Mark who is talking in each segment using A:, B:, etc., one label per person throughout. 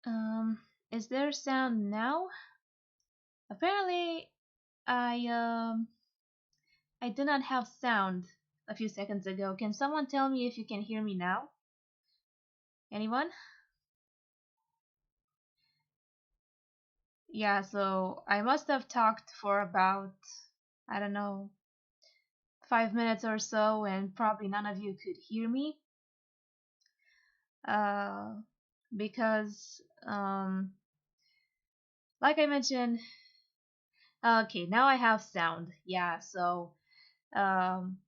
A: Um, is there sound now? Apparently, I did not have sound a few seconds ago. Can someone tell me if you can hear me now? Anyone? Yeah, so I must have talked for about, I don't know, 5 minutes or so, and probably none of you could hear me. Uh, because, like I mentioned, okay, now I have sound. Yeah, um,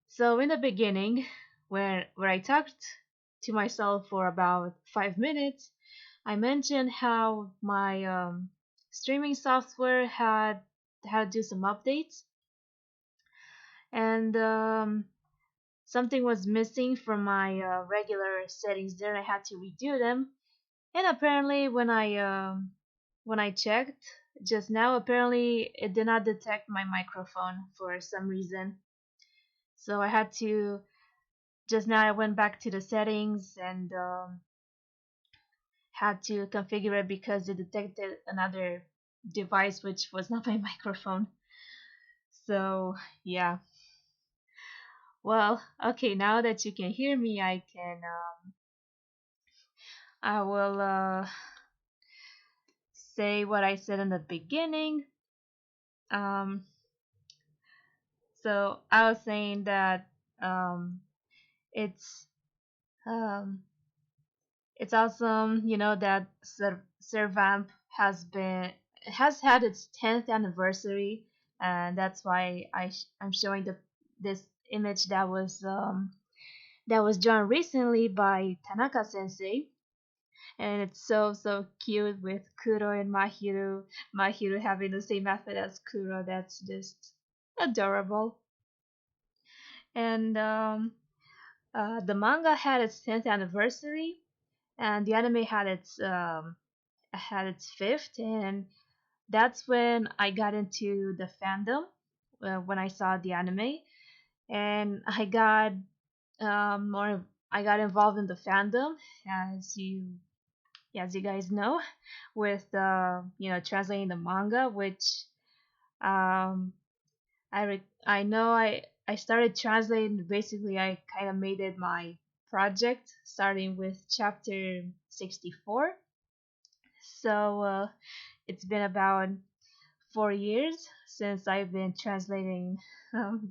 A: so in the beginning, where I talked to myself for about 5 minutes, I mentioned how my streaming software had to do some updates, and something was missing from my regular settings there. I had to redo them, and apparently when I checked just now, apparently it did not detect my microphone for some reason. So I had to just now I went back to the settings and had to configure it because it detected another device which was not my microphone. So yeah. Well, okay, now that you can hear me, I will say what I said in the beginning. Um, so I was saying that um, it's um, it's awesome, that Servamp has had its 10th anniversary, and that's why I'm showing this image that was drawn recently by Tanaka Sensei, and it's so cute with Kuro and Mahiru. Mahiru having the same outfit as Kuro. That's just adorable. And the manga had its 10th anniversary, and the anime had its fifth, and that's when I got into the fandom when I saw the anime, and more I got involved in the fandom as you as you guys know with translating the manga, which um I know I started translating. Basically, I kind of made it my project starting with chapter 64. So it's been about 4 years since I've been translating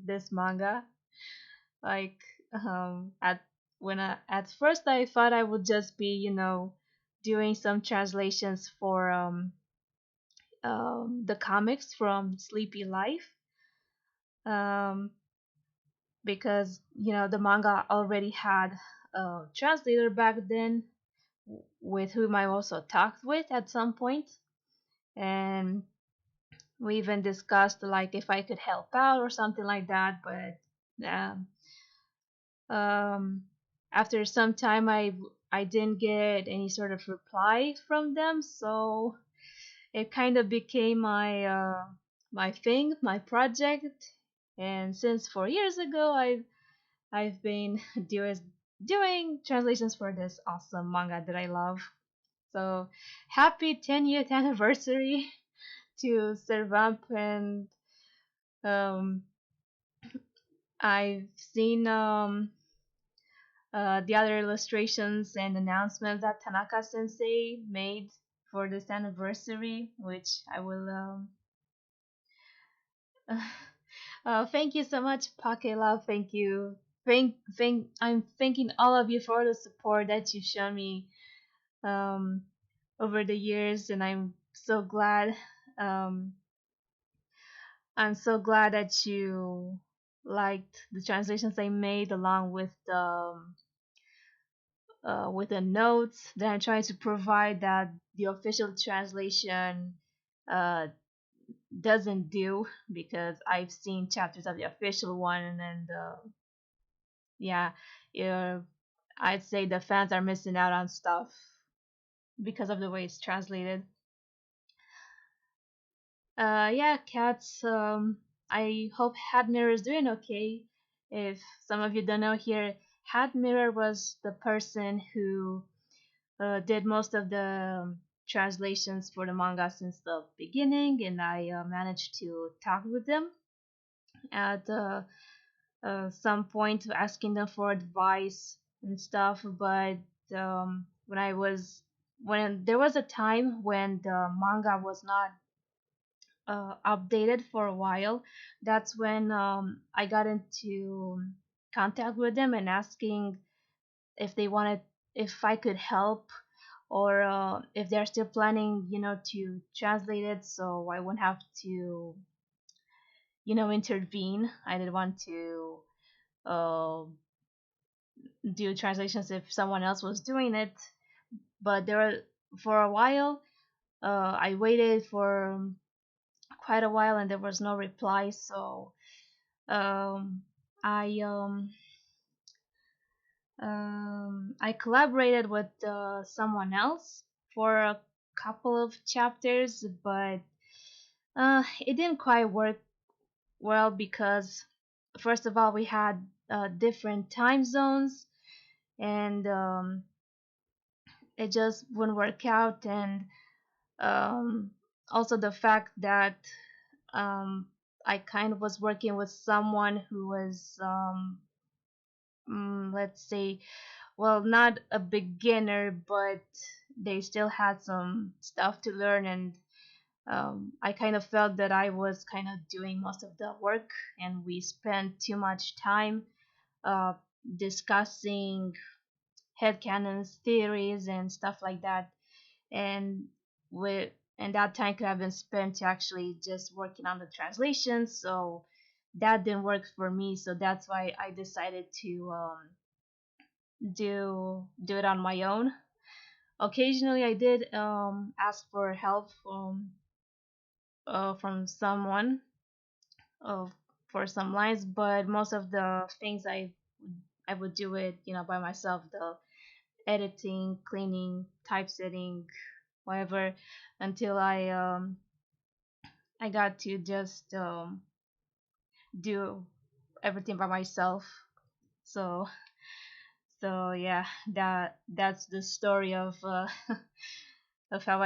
A: this manga. Like at first I thought I would just be doing some translations for the comics from Sleepy Life, um, because the manga already had a translator back then with whom I also talked with at some point, and we even discussed like if I could help out or something like that. But um, um, after some time, I didn't get any sort of reply from them, so it kind of became my thing, my project. And since 4 years ago, I've been doing doing translations for this awesome manga that I love. So happy 10th anniversary to Servamp, and um, I've seen the other illustrations and announcements that Tanaka Sensei made for this anniversary, which I will thank you so much, Pakela. Thank you. I'm thanking all of you for the support that you've shown me um, over the years, and Um, I'm so glad that you liked the translations I made, along with the notes that I'm trying to provide that the official translation uh, doesn't do, because I've seen chapters of the official one, and yeah, yeah, I'd say the fans are missing out on stuff because of the way it's translated. Yeah, cats. I hope Hat Mirror is doing okay. If some of you don't know here, Hat Mirror was the person who did most of the translations for the manga since the beginning, and I managed to talk with them at some point, asking them for advice and stuff. But when I was when there was a time when the manga was not updated for a while, that's when I got into contact with them and asking if they wanted, if I could help, or if they're still planning, to translate it, so I wouldn't have to, intervene. I didn't want to uh, do translations if someone else was doing it. But there were, for a while, I waited for quite a while and there was no reply. So um, I I collaborated with someone else for a couple of chapters, but it didn't quite work well because, first of all, we had different time zones, and it just wouldn't work out. And um, also the fact that um, I kind of was working with someone who was, let's say, well, not a beginner, but they still had some stuff to learn, and I kind of felt that I was kind of doing most of the work, and we spent too much time uh, discussing headcanons, theories, and stuff like that. And with and that time could have been spent to actually just working on the translation. So that didn't work for me. So that's why I decided to do it on my own. Occasionally, I did ask for help from someone uh, for some lines, but most of the things I would do it, by myself. The editing, cleaning, typesetting, whatever, until I got to just do everything by myself. So yeah, that's the story of of how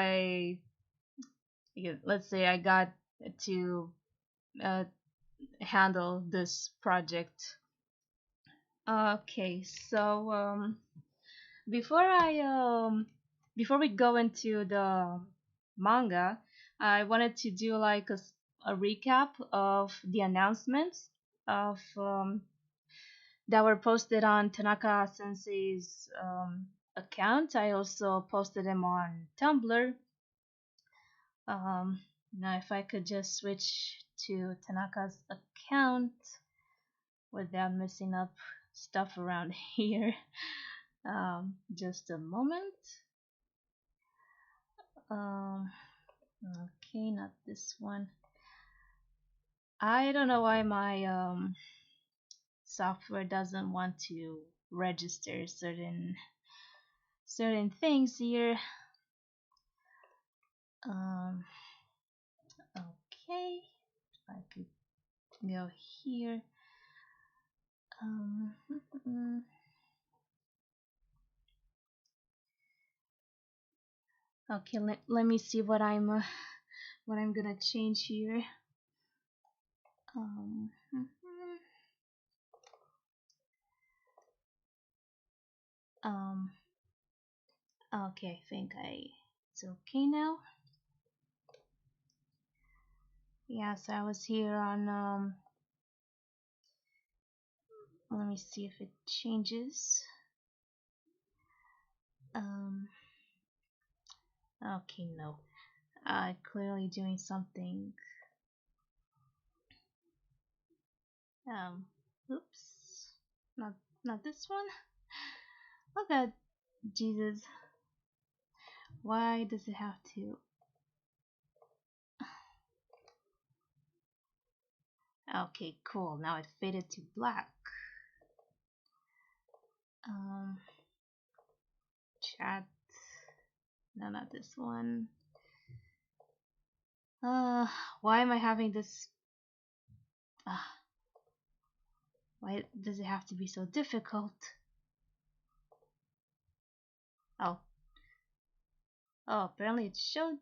A: let's say I got to uh, handle this project. Okay, so before I before we go into the manga, I wanted to do like a recap of the announcements of that were posted on Tanaka Sensei's account. I also posted them on Tumblr. Um, Now, if I could just switch to Tanaka's account without messing up stuff around here. Just a moment. Um, okay, not this one. I don't know why my software doesn't want to register certain things here. Um, okay, I could go here. Um, okay, let me see what I'm gonna change here. Um, um, okay, I think it's okay now. Yes, I was here on let me see if it changes. Um, okay, no. Clearly doing something. Um, oops. Not this one. Oh God, Jesus. Why does it have to? Okay, cool. Now it faded to black. Um, Chat. No, not this one. Uh, why am I having this? Why does it have to be so difficult? Oh, Oh, apparently it showed.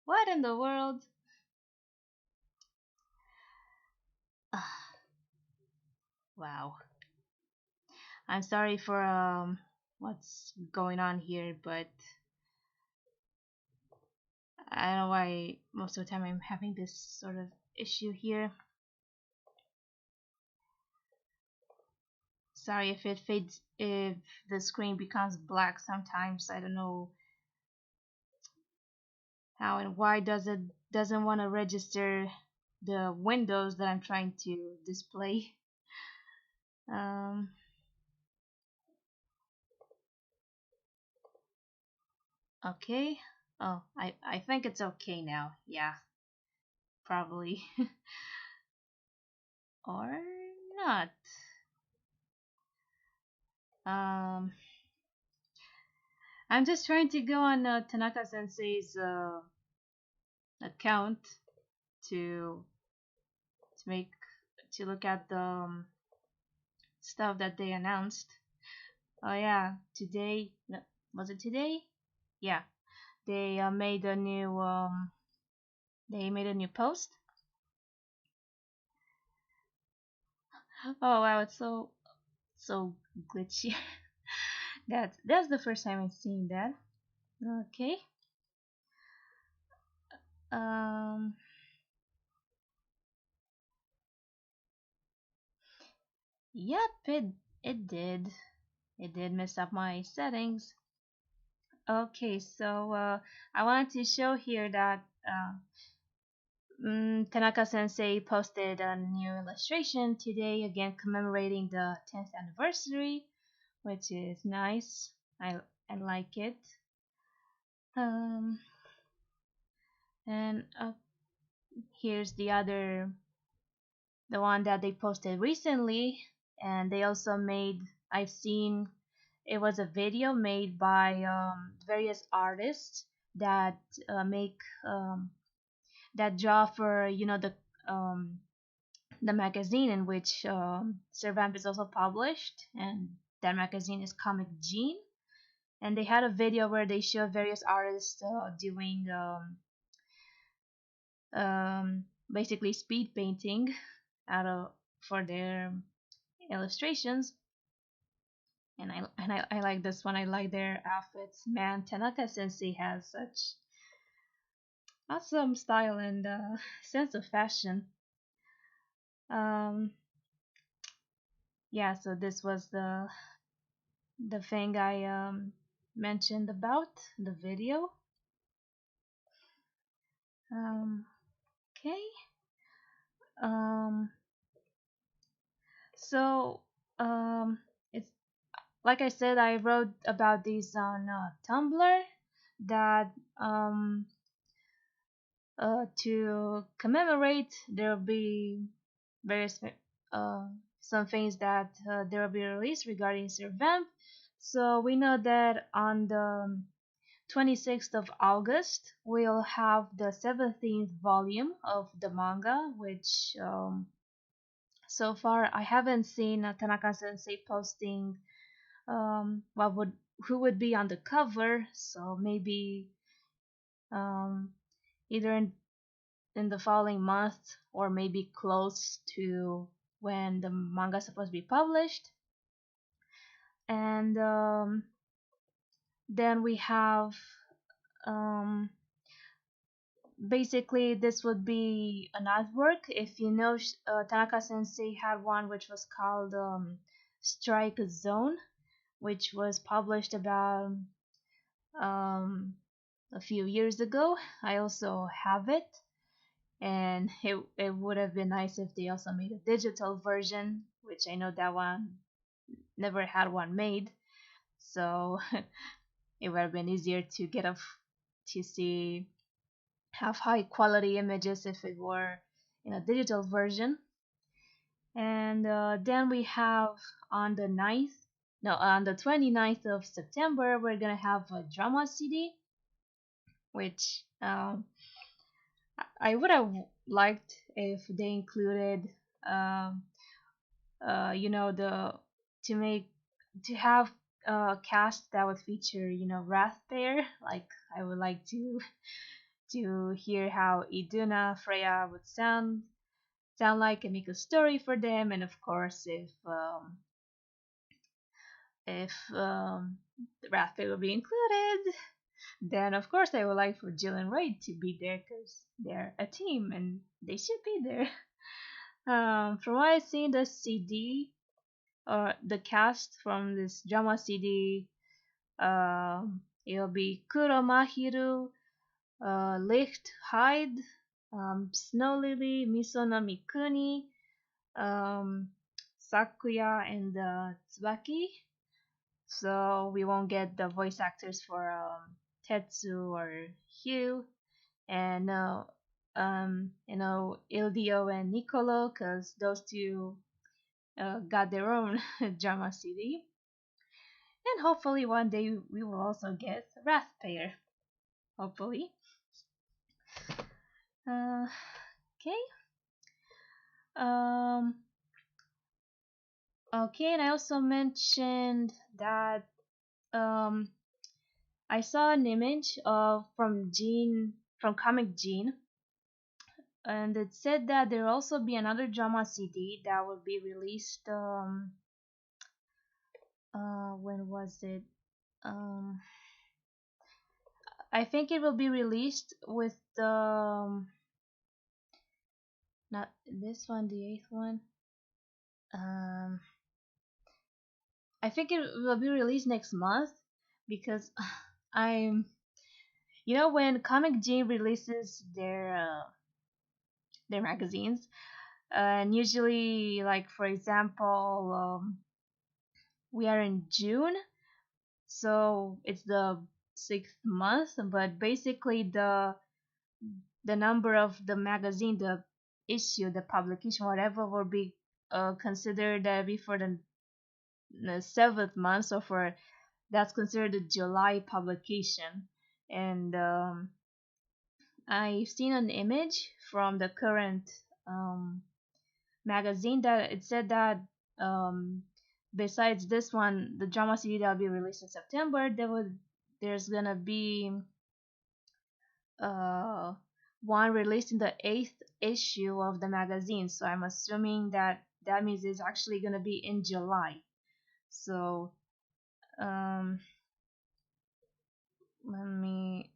A: What in the world? Ah, wow. I'm sorry for what's going on here, but I don't know why most of the time I'm having this sort of issue here. Sorry if it fades, if the screen becomes black sometimes. I don't know how and why doesn't want to register the windows that I'm trying to display. Um, okay. Oh, I think it's okay now. Yeah, probably. Or not. Um, I'm just trying to go on Tanaka Sensei's account to make to look at the stuff that they announced. Oh yeah, today. No, was it today? Yeah, they made a new post. Oh wow, it's so glitchy. That's the first time I've seen that. Okay. Um. Yep. It did. It did mess up my settings. Okay, so I wanted to show here that Tanaka Sensei posted a new illustration today, again commemorating the 10th anniversary, which is nice. I like it. Um, and here's the one that they posted recently, and they also made. I've seen it was a video made by various artists that make that draw for the magazine in which Servamp is also published, and that magazine is Comic Gene. And they had a video where they show various artists doing basically speed painting out of for their illustrations. And I like this one. I like their outfits. Man, Tanaka Sensei has such awesome style and sense of fashion. Um, yeah, so this was the thing I mentioned about the video. Um, okay. Um, so it's like I said, I wrote about these on Tumblr that to commemorate there will be various some things that there will be released regarding Servamp. So we know that on the 26th of August we'll have the 17th volume of the manga, which so far I haven't seen Tanaka Sensei posting what would who would be on the cover. So maybe um, either in the following month or maybe close to when the manga is supposed to be published. And then we have um, basically this would be an artwork. If you know, Tanaka Sensei had one which was called Strike Zone, which was published about um, a few years ago. I also have it, and it would have been nice if they also made a digital version, which I know that one never had one made, so it would have been easier to get to see have high quality images if it were in a digital version. And then we have on the 9th, no, on the 29th of September, we're gonna have a drama CD, which I would have liked if they included, um, the to make to have cast that would feature, Wrath Pair. Like I would like to hear how Iduna Freya would sound like and make a story for them. And of course, if the Wrath Pair will be included, then of course I would like for Jill and Ray to be there because they're a team and they should be there. From what I see in the CD or the cast from this drama CD, it'll be Kuro Mahiru, Licht Hyde, Snow Lily, Misono Mikuni, um, Sakuya, and Tsubaki. So we won't get the voice actors for Tetsu or Hugh, and Ildio and Nicolo, because those two got their own drama CD. And hopefully one day we will also get Wrath Pair. Hopefully. Okay. Um. Okay, and I also mentioned that um I saw an image of from Comic Gene, and it said that there will also be another drama CD that will be released. When was it? Um, I think it will be released with the not this one, the eighth one. Um, I think it will be released next month because I'm, when Comic Gene releases their magazines, and usually, like for example, we are in June, so it's the sixth month, but basically the number of the magazine, the issue, the publication, whatever, will be considered before the seventh month, so for that's considered a July publication. And I've seen an image from the current magazine that it said that um, besides this one, the drama CD that will be released in September, there's gonna be uh, one released in the eighth issue of the magazine. So I'm assuming that means it's actually gonna be in July. So um, let me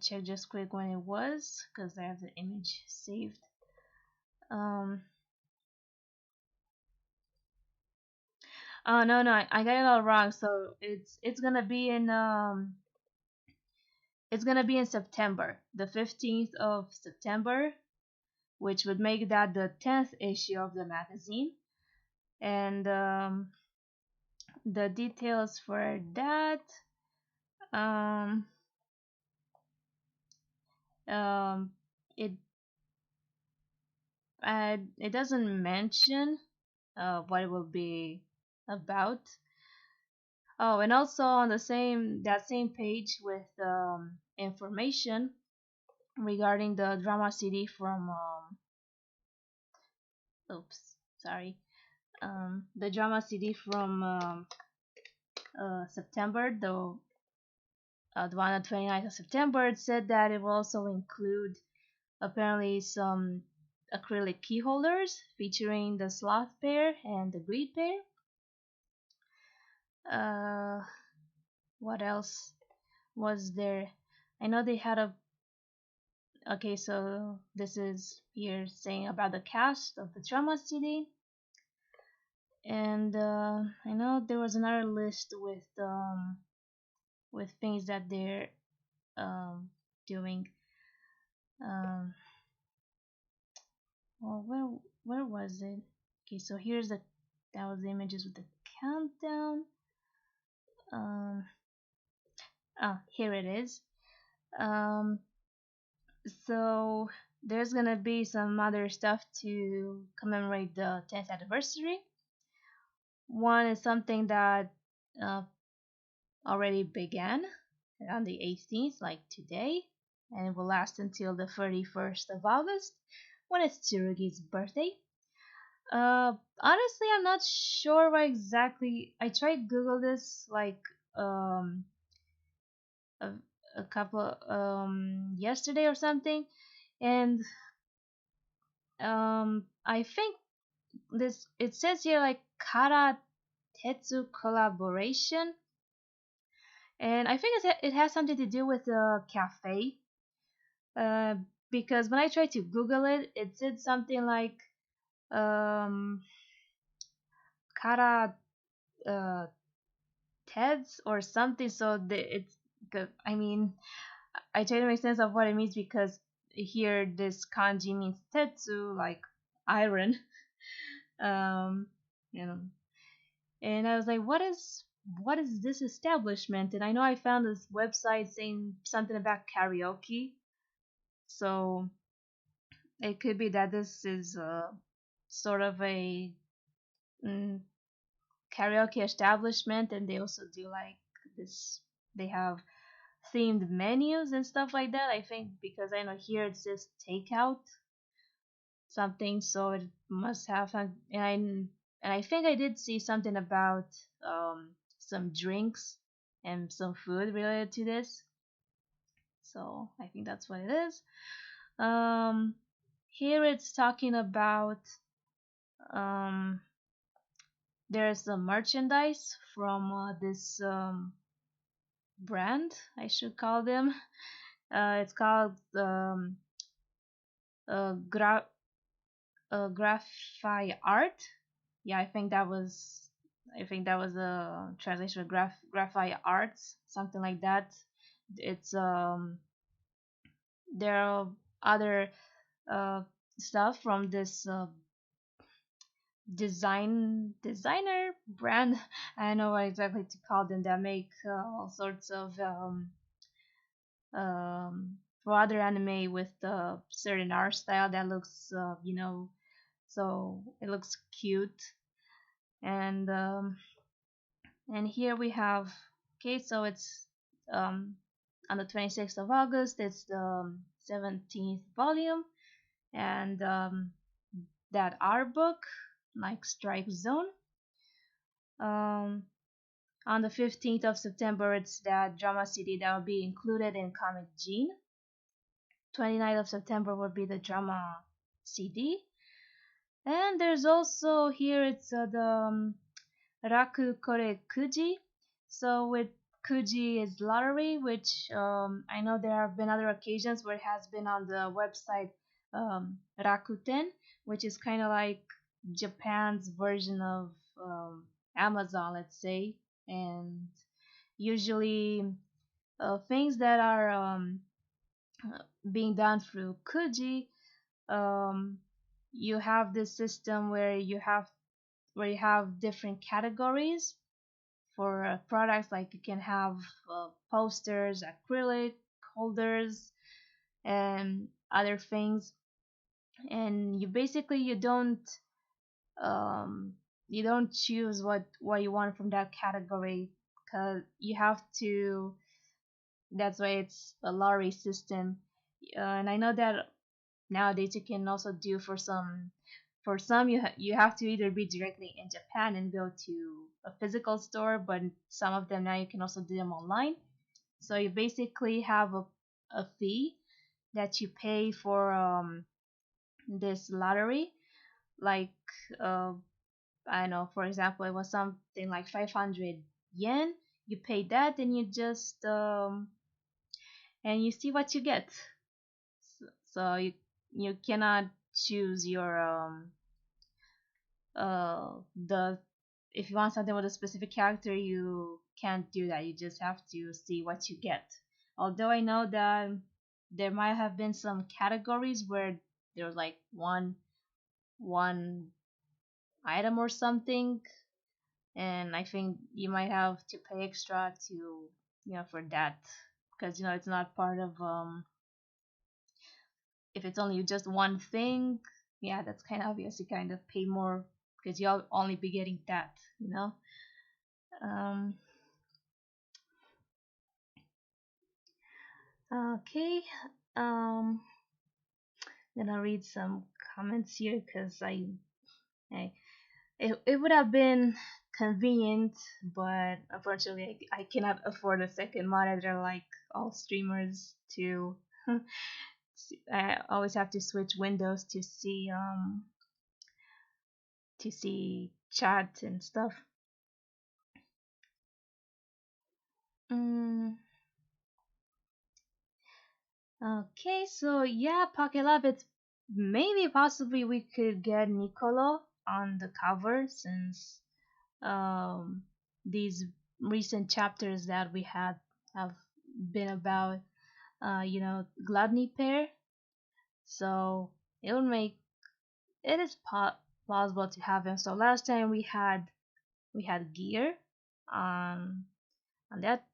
A: check just quick when it was because I have the image saved. Um, oh no, I got it all wrong. So it's gonna be in September, the 15th of September, which would make that the 10th issue of the magazine. And the details for that, um, um, it it doesn't mention what it will be about. Oh, and also on that same page with information regarding the drama CD from oops, sorry, the drama CD from September, the one on 29th of September. It said that it will also include apparently some acrylic key holders featuring the sloth pair and the greed pair. What else was there? I know they had a. Okay, so this is here saying about the cast of the drama CD. And I know there was another list with things that they're doing. Um, well, where was it? Okay, so that was the images with the countdown. Here it is. Um, so there's gonna be some other stuff to commemorate the 10th anniversary. One is something that uh, already began on the 18th, like today, and it will last until the 31st of August, when it's Tsurugi's birthday. Honestly, I'm not sure what exactly. I tried Google this like um a, a couple yesterday or something, and I think this it says here like Kara Tetsu collaboration, and I think it has something to do with a cafe. Uh, because when I tried to Google it, it said something like um Kara uh Teds or something. So it's good. I mean, I try to make sense of what it means because here this kanji means tetsu, like iron. Um, you know, and I was like, what is this establishment? And I know I found this website saying something about karaoke, so it could be that this is sort of a mm, karaoke establishment, and they also do like this. They have themed menus and stuff like that. I think because I know here it says takeout something, so it must have some. And I think I did see something about some drinks and some food related to this. So I think that's what it is. Um, Here it's talking about um, there's some merchandise from this brand, I should call them. It's called Gra Graphite Art. Yeah, I think that was a translation of graphite arts, something like that. It's There are other uh stuff from this designer brand. I don't know what exactly to call them, that make all sorts of for other anime with certain art style that looks so it looks cute. And here we have, okay, so it's um on the 26th of August. It's the 17th volume, and that art book, like Strike Zone. um on the 15th of September, it's that drama CD that will be included in Comic Gene. 29th of September will be the drama CD. And there's also here, it's the Raku Kore Kuji. So with Kuji is lottery, which I know there have been other occasions where it has been on the website Rakuten, which is kind of like Japan's version of Amazon, let's say. And usually things that are being done through Kuji, um, you have this system where you have different categories for products. Like you can have posters, acrylic holders, and other things. And um, you don't choose what you want from that category, because you have to. That's why it's a lottery system. And I know that nowadays you can also do for some you have to either be directly in Japan and go to a physical store, but some of them now you can also do them online. So you basically have a fee that you pay for this lottery. Like uh, I don't know, for example, it was something like 500 yen. You pay that, and you see what you get. So you cannot choose your the if you want something with a specific character, you can't do that. You just have to see what you get. Although I know that there might have been some categories where there's like one item or something, and I think you might have to pay extra to for that, because it's not part of if it's only just one thing. Yeah, that's kind of obvious. You kind of pay more because you'll only be getting that. um okay. um I'm gonna read some comments here because Hey, it would have been convenient, but unfortunately, I cannot afford a second monitor like all streamers to. I always have to switch windows to see chat and stuff. Mm, okay, so yeah, Pocket Lab. It's maybe possibly we could get Nicolo on the cover since um these recent chapters that we had have been about gluttony pair. So it would make it is plausible to have him. So last time we had gear on on that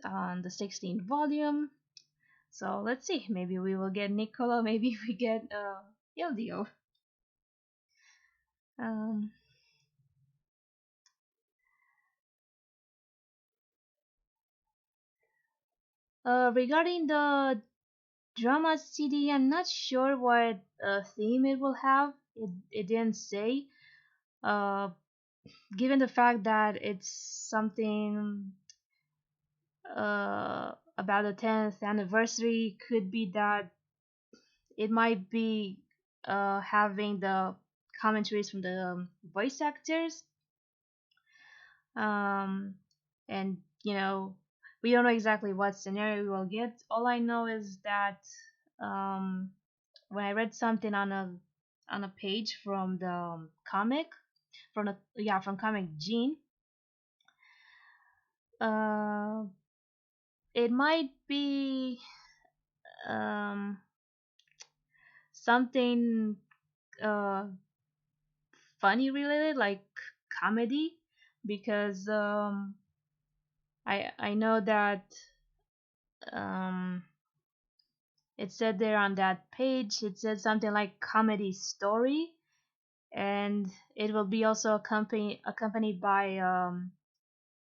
A: on the 16th volume. So let's see. Maybe we will get Nicola. Maybe we get Ildio. Um, Regarding the drama CD, I'm not sure what theme it will have. It didn't say. Uh, Given the fact that it's something about the 10th anniversary, could be that it might be having the commentaries from the voice actors. Um, and we don't know exactly what scenario we will get. All I know is that um, when I read something on a page from the comic from comic Gene, uh, it might be um, something uh, funny related, like comedy, because I know that um, it said there on that page, it said something like comedy story, and it will be also accompanied by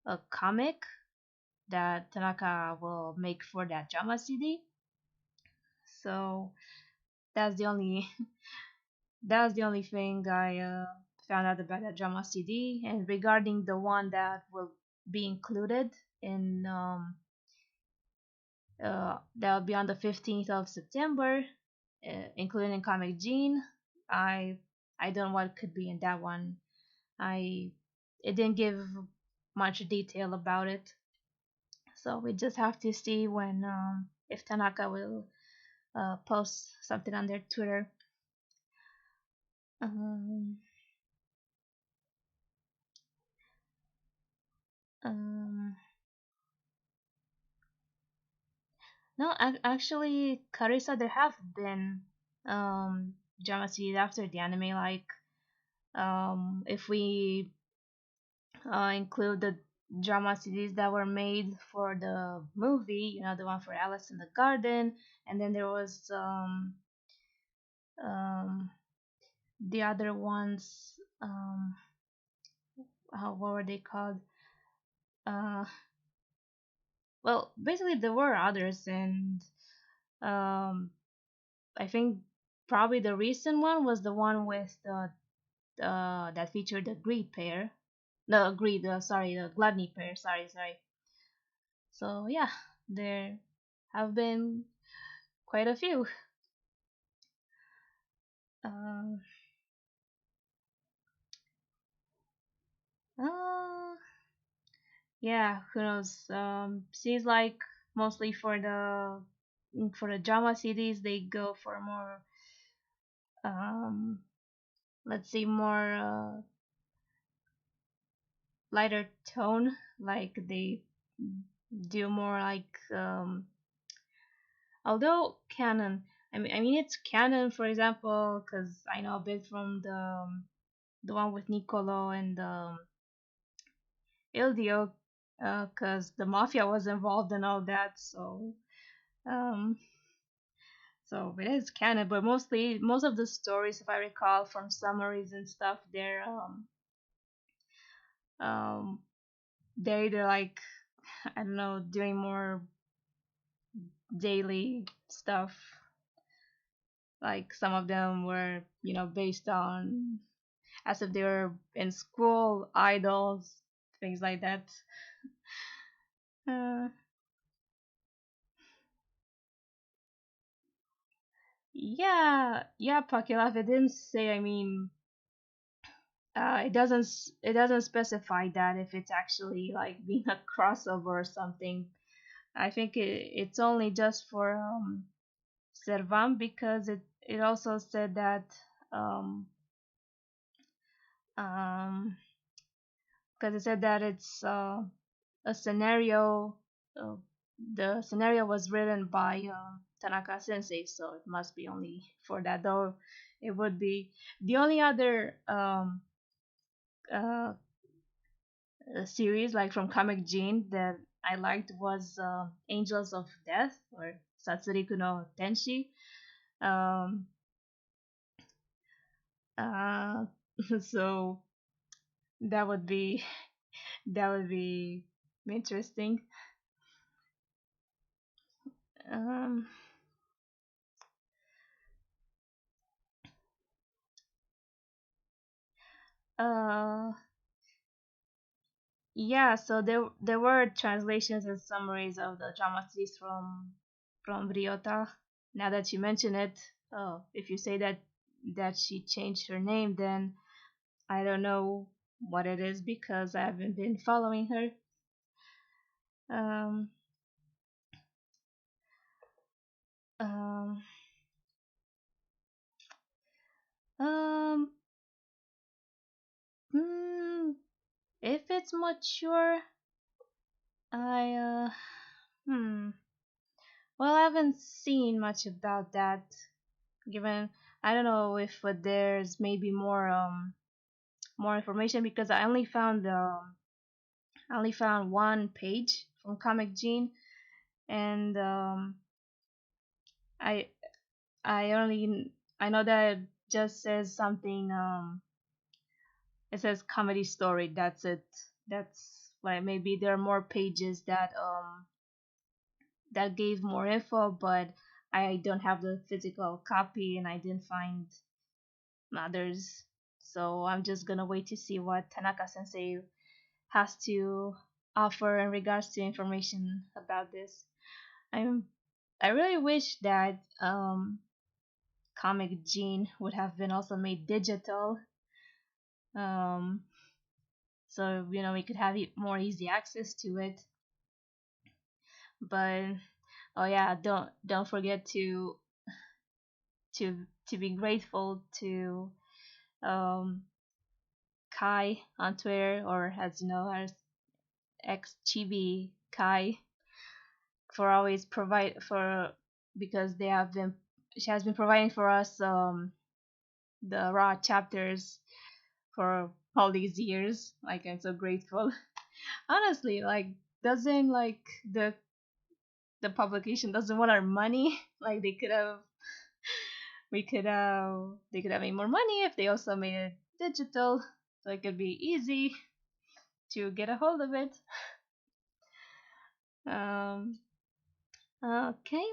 A: a comic that Tanaka will make for that drama CD. So that's the only that's the only thing I found out about that drama CD. And regarding the one that will be included in that will be on the 15th of September, including Comic Gene. I I don't know what could be in that one. I It didn't give much detail about it, so we just have to see when if Tanaka will post something on their Twitter. Um, um, no, actually, Carissa, there have been drama series after the anime. Like, if we include the drama series that were made for the movie, the one for Alice in the Garden, and then there was um, the other ones. What were they called? Uh, well, basically there were others, and um, I think probably the recent one was the one with the that featured the greed pair. No, greed. Sorry, the gluttony pair. Sorry. So yeah, there have been quite a few. Um, uh, yeah, who knows? Seems like mostly for the drama CDs, they go for more um, let's say more lighter tone. Like they do more like although canon. I mean it's canon, for example, because I know a bit from the one with Nicolo and Ildio, because the mafia was involved in all that. Um, so it is canon, but mostly most of the stories, if I recall from summaries and stuff, um, they're either like I don't know, doing more daily stuff. Like some of them were, based on as if they were in school, idols, things like that. Uh, yeah, yeah, Pakilaf. It didn't say. I mean, it doesn't specify that if it's actually like being a crossover or something. I think it's only just for Servamp because it also said that um um because it said that it's a scenario. Uh, the scenario was written by Tanaka Sensei, so it must be only for that. Though it would be the only other uh, series like from Comic Gene that I liked was Angels of Death or Satsuriku no Tenshi. Um, uh, so that would be that would be interesting. Um, uh, yeah, so there were translations and summaries of the drama series from Ryota. Now that you mention it, oh, if you say that she changed her name, then I don't know what it is because I haven't been following her. Um, um, um, hmm, if it's mature, I hmm. Well, I haven't seen much about that. Given I don't know if there's maybe more information because I only found one page from Comic Gene and I I only I know that it just says something it says comedy story. That's it. That's why maybe there are more pages that gave more info, but I don't have the physical copy and I didn't find others. So I'm just gonna wait to see what Tanaka Sensei has to offer in regards to information about this. I'm I really wish that Comic Gene would have been also made digital, um, so we could have more easy access to it. But oh yeah, don't forget to be grateful to um, Kai on Twitter, or as you know as ex Chibi Kai, for always provide for because they have been she has been providing for us the raw chapters for all these years. Like I'm so grateful. Honestly, like doesn't like the publication doesn't want our money. Like they could have made more money if they also made it digital, so it could be easy to get a hold of it. Um, okay,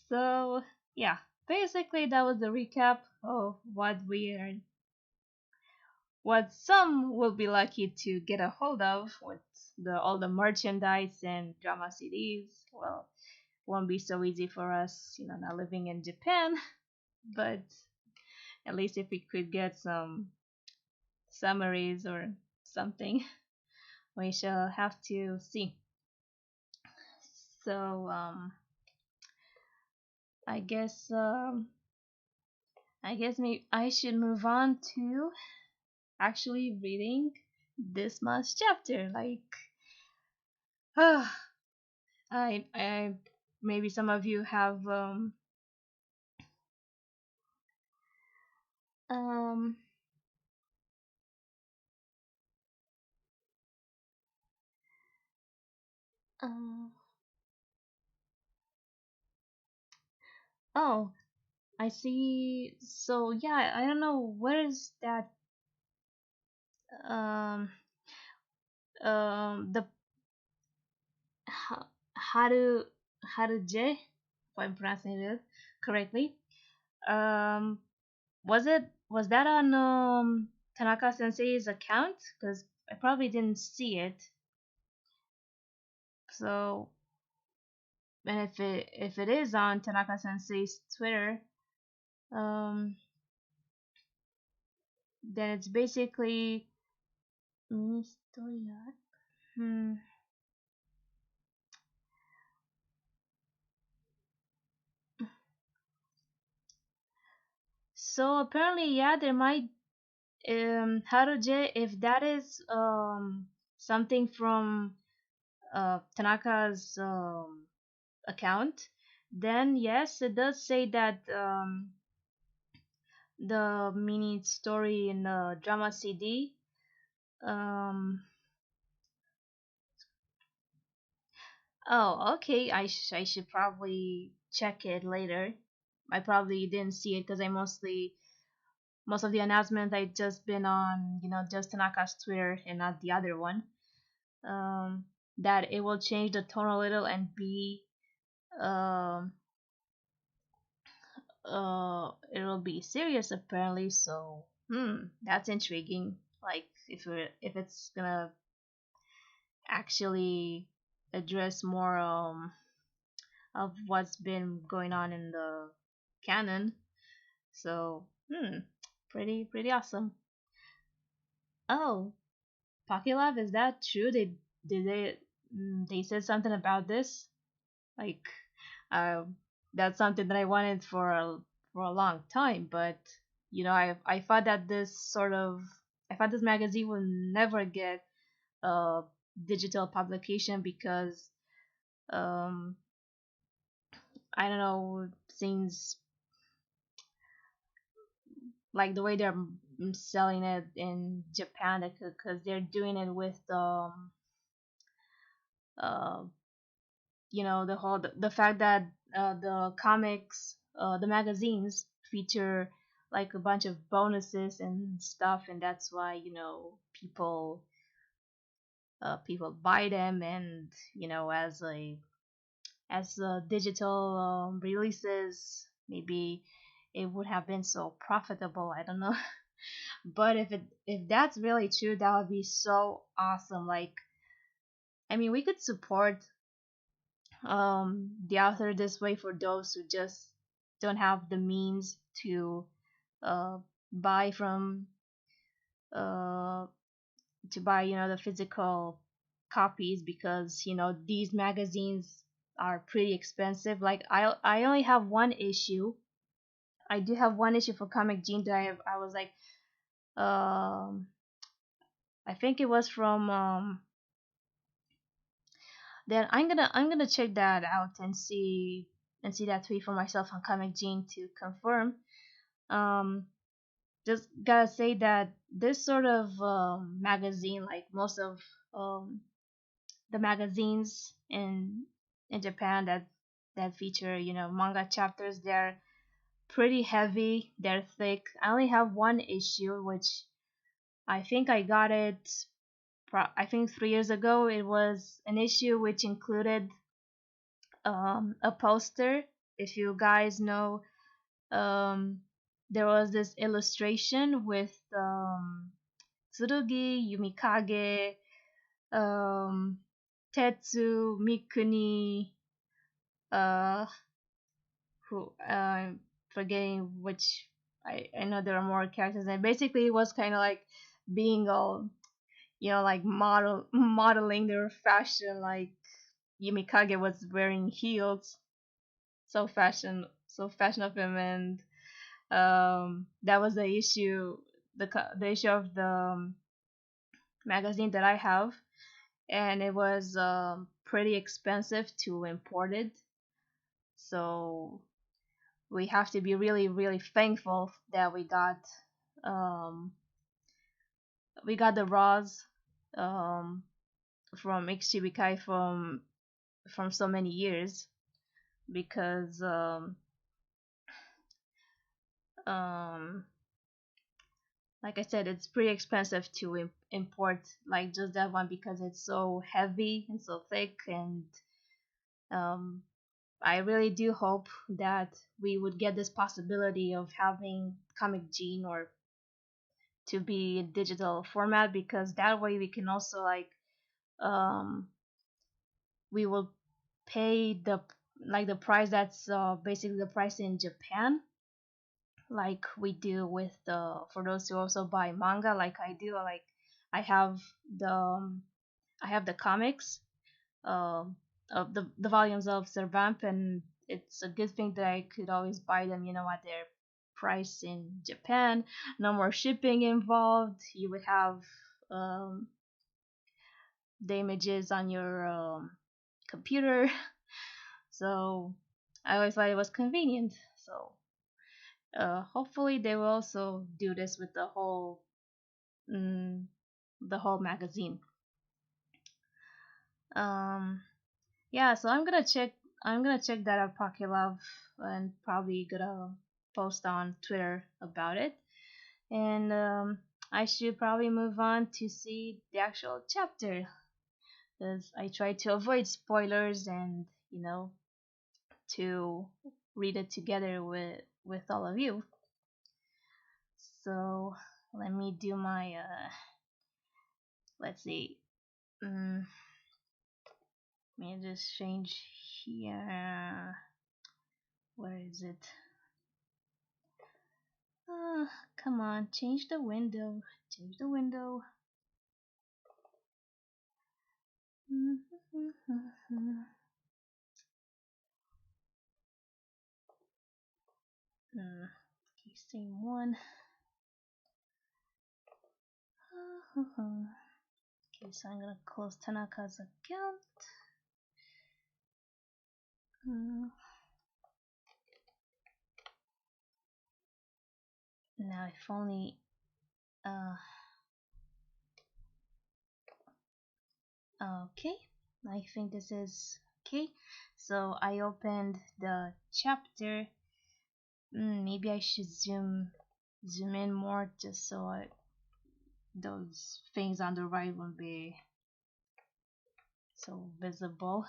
A: so yeah, basically that was the recap of what some will be lucky to get a hold of with all the merchandise and drama CDs. Well, won't be so easy for us, not living in Japan, but at least if we could get some summaries or something, we shall have to see. So I guess maybe I should move on to actually reading this month's chapter. Like, I maybe some of you have um uh, oh, I see. So yeah, I don't know where is that um the ha- Haru Haru J, if I'm pronouncing it correctly. Um, Was that on Tanaka Sensei's account? Because I probably didn't see it. So, and if it is on Tanaka Sensei's Twitter, um, then it's basically mini story arc. Hmm. So apparently, yeah, there might Haruje, if that is something from Tanaka's account, then yes, it does say that the mini story in the drama CD. Um, oh, okay. I should probably check it later. I probably didn't see it because I most of the announcements I just been on, just Tanaka's Twitter and not the other one. Um, that it will change the tone a little and be um it'll be serious apparently. So that's intriguing. Like if it's gonna actually address more of what's been going on in the canon. So pretty awesome. Oh, Pocket Lab, is that true? Did they said something about this? Like, uh, that's something that I wanted for a long time. But I thought that I thought this magazine will never get a digital publication because um I don't know, since like the way they're selling it in Japan, because they're doing it with uh the whole the fact that the comics the magazines feature like a bunch of bonuses and stuff, and that's why people buy them, and as digital releases, maybe it would have been so profitable. I don't know. But if that's really true, that would be so awesome. Like, I mean, we could support the author this way for those who just don't have the means to uh, buy from uh, the physical copies, because these magazines are pretty expensive. Like, I only have one issue. I do have one issue for Comic Gene that I was like um I think it was from then I'm gonna check that out and see that tweet for myself on Comic Gene to confirm. Um, just gotta say that this sort of magazine, like most of um, the magazines in Japan that feature manga chapters, they're pretty heavy, they're thick. I only have one issue, which I think I got it. I think 3 years ago. It was an issue which included a poster. If you guys know, um, there was this illustration with Tsurugi, Yumikage, um, Tetsu, Mikuni, uh, who I'm forgetting which. I know there are more characters, and basically it was kind of like being all like modeling their fashion. Like Yumikage was wearing heels, so fashion of him, and that was the issue, the issue of the magazine that I have, and it was pretty expensive to import it. So we have to be really really thankful that um we got the raws um from Ichibikai from so many years, because um like I said, it's pretty expensive to import like just that one, because it's so heavy and so thick, and um I really do hope that we would get this possibility of having Comic Gene or to be in digital format, because that way we can also like um we will pay the price that's basically the price in Japan, like we do with the for those who also buy manga like I do. Like I have the I have the comics um of the volumes of Servamp, and it's a good thing that I could always buy them, at their price in Japan. No more shipping involved. You would have um, the images on your computer. So I always thought it was convenient. So hopefully they will also do this with mm, the whole magazine. Um, yeah, so I'm gonna check that out, Pokilove, and probably gonna post on Twitter about it. And I should probably move on to see the actual chapter, because I try to avoid spoilers and to read it together with all of you. So let me do my let's see. Let me just change here. Where is it? Come on, change the window. Change the window. Okay, same one. Okay, so I'm gonna close Tanaka's account. Now if only okay, I think this is okay. So I opened the chapter. Maybe I should zoom in more just so those things on the right won't be so visible.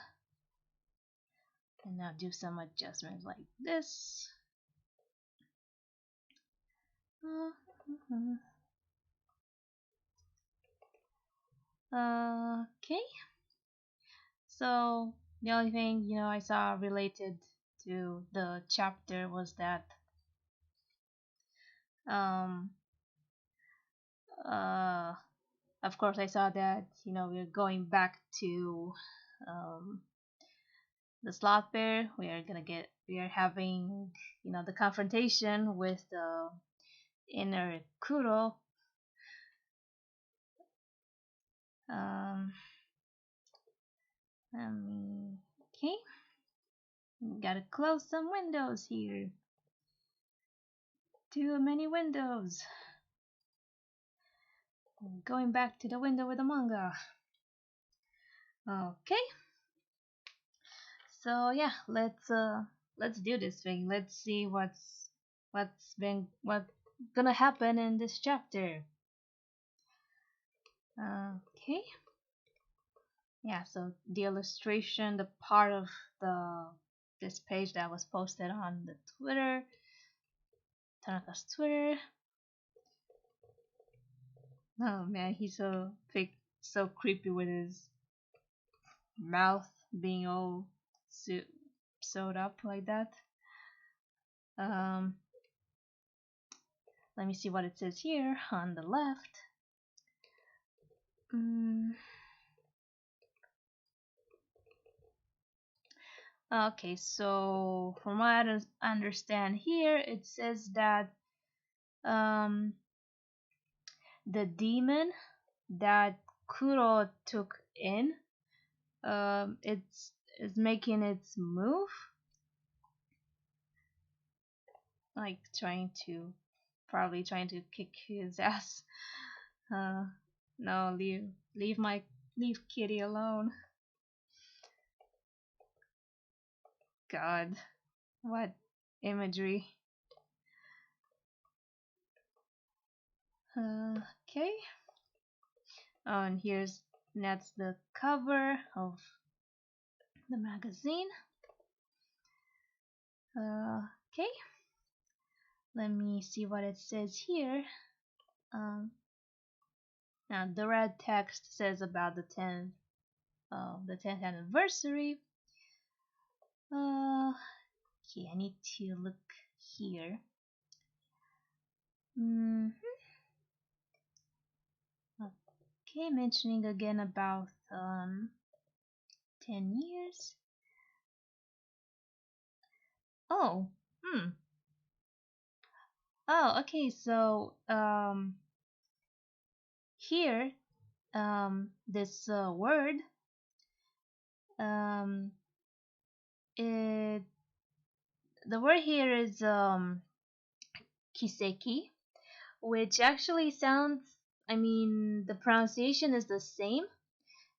A: And now do some adjustments like this. Okay. So the only thing I saw related to the chapter was that um uh of course I saw that we're going back to um the slot bear. We are having the confrontation with the inner Kuro. um okay, gotta close some windows here. Too many windows. Going back to the window with the manga. Okay. So yeah, let's do this thing. Let's see what's gonna happen in this chapter. Okay. Yeah, so the illustration, the part of the this page that was posted on the Twitter, Tanaka's Twitter. Oh man, he's so fake, so creepy with his mouth being all sewed up like that. Um, let me see what it says here on the left. Okay, so from what I understand here, it says that um, the demon that Kuro took in, it's making its move, like probably trying to kick his ass. No, leave Kitty alone. God, what imagery. Okay. Oh, and that's the cover of the magazine. Okay, let me see what it says here. Um, Now the red text says about the 10th anniversary. Okay, I need to look here. Mm, okay, mentioning again about 10 years. Oh, hmm. Oh, okay. So here this word um it the word here is kiseki, which actually sounds, I mean, the pronunciation is the same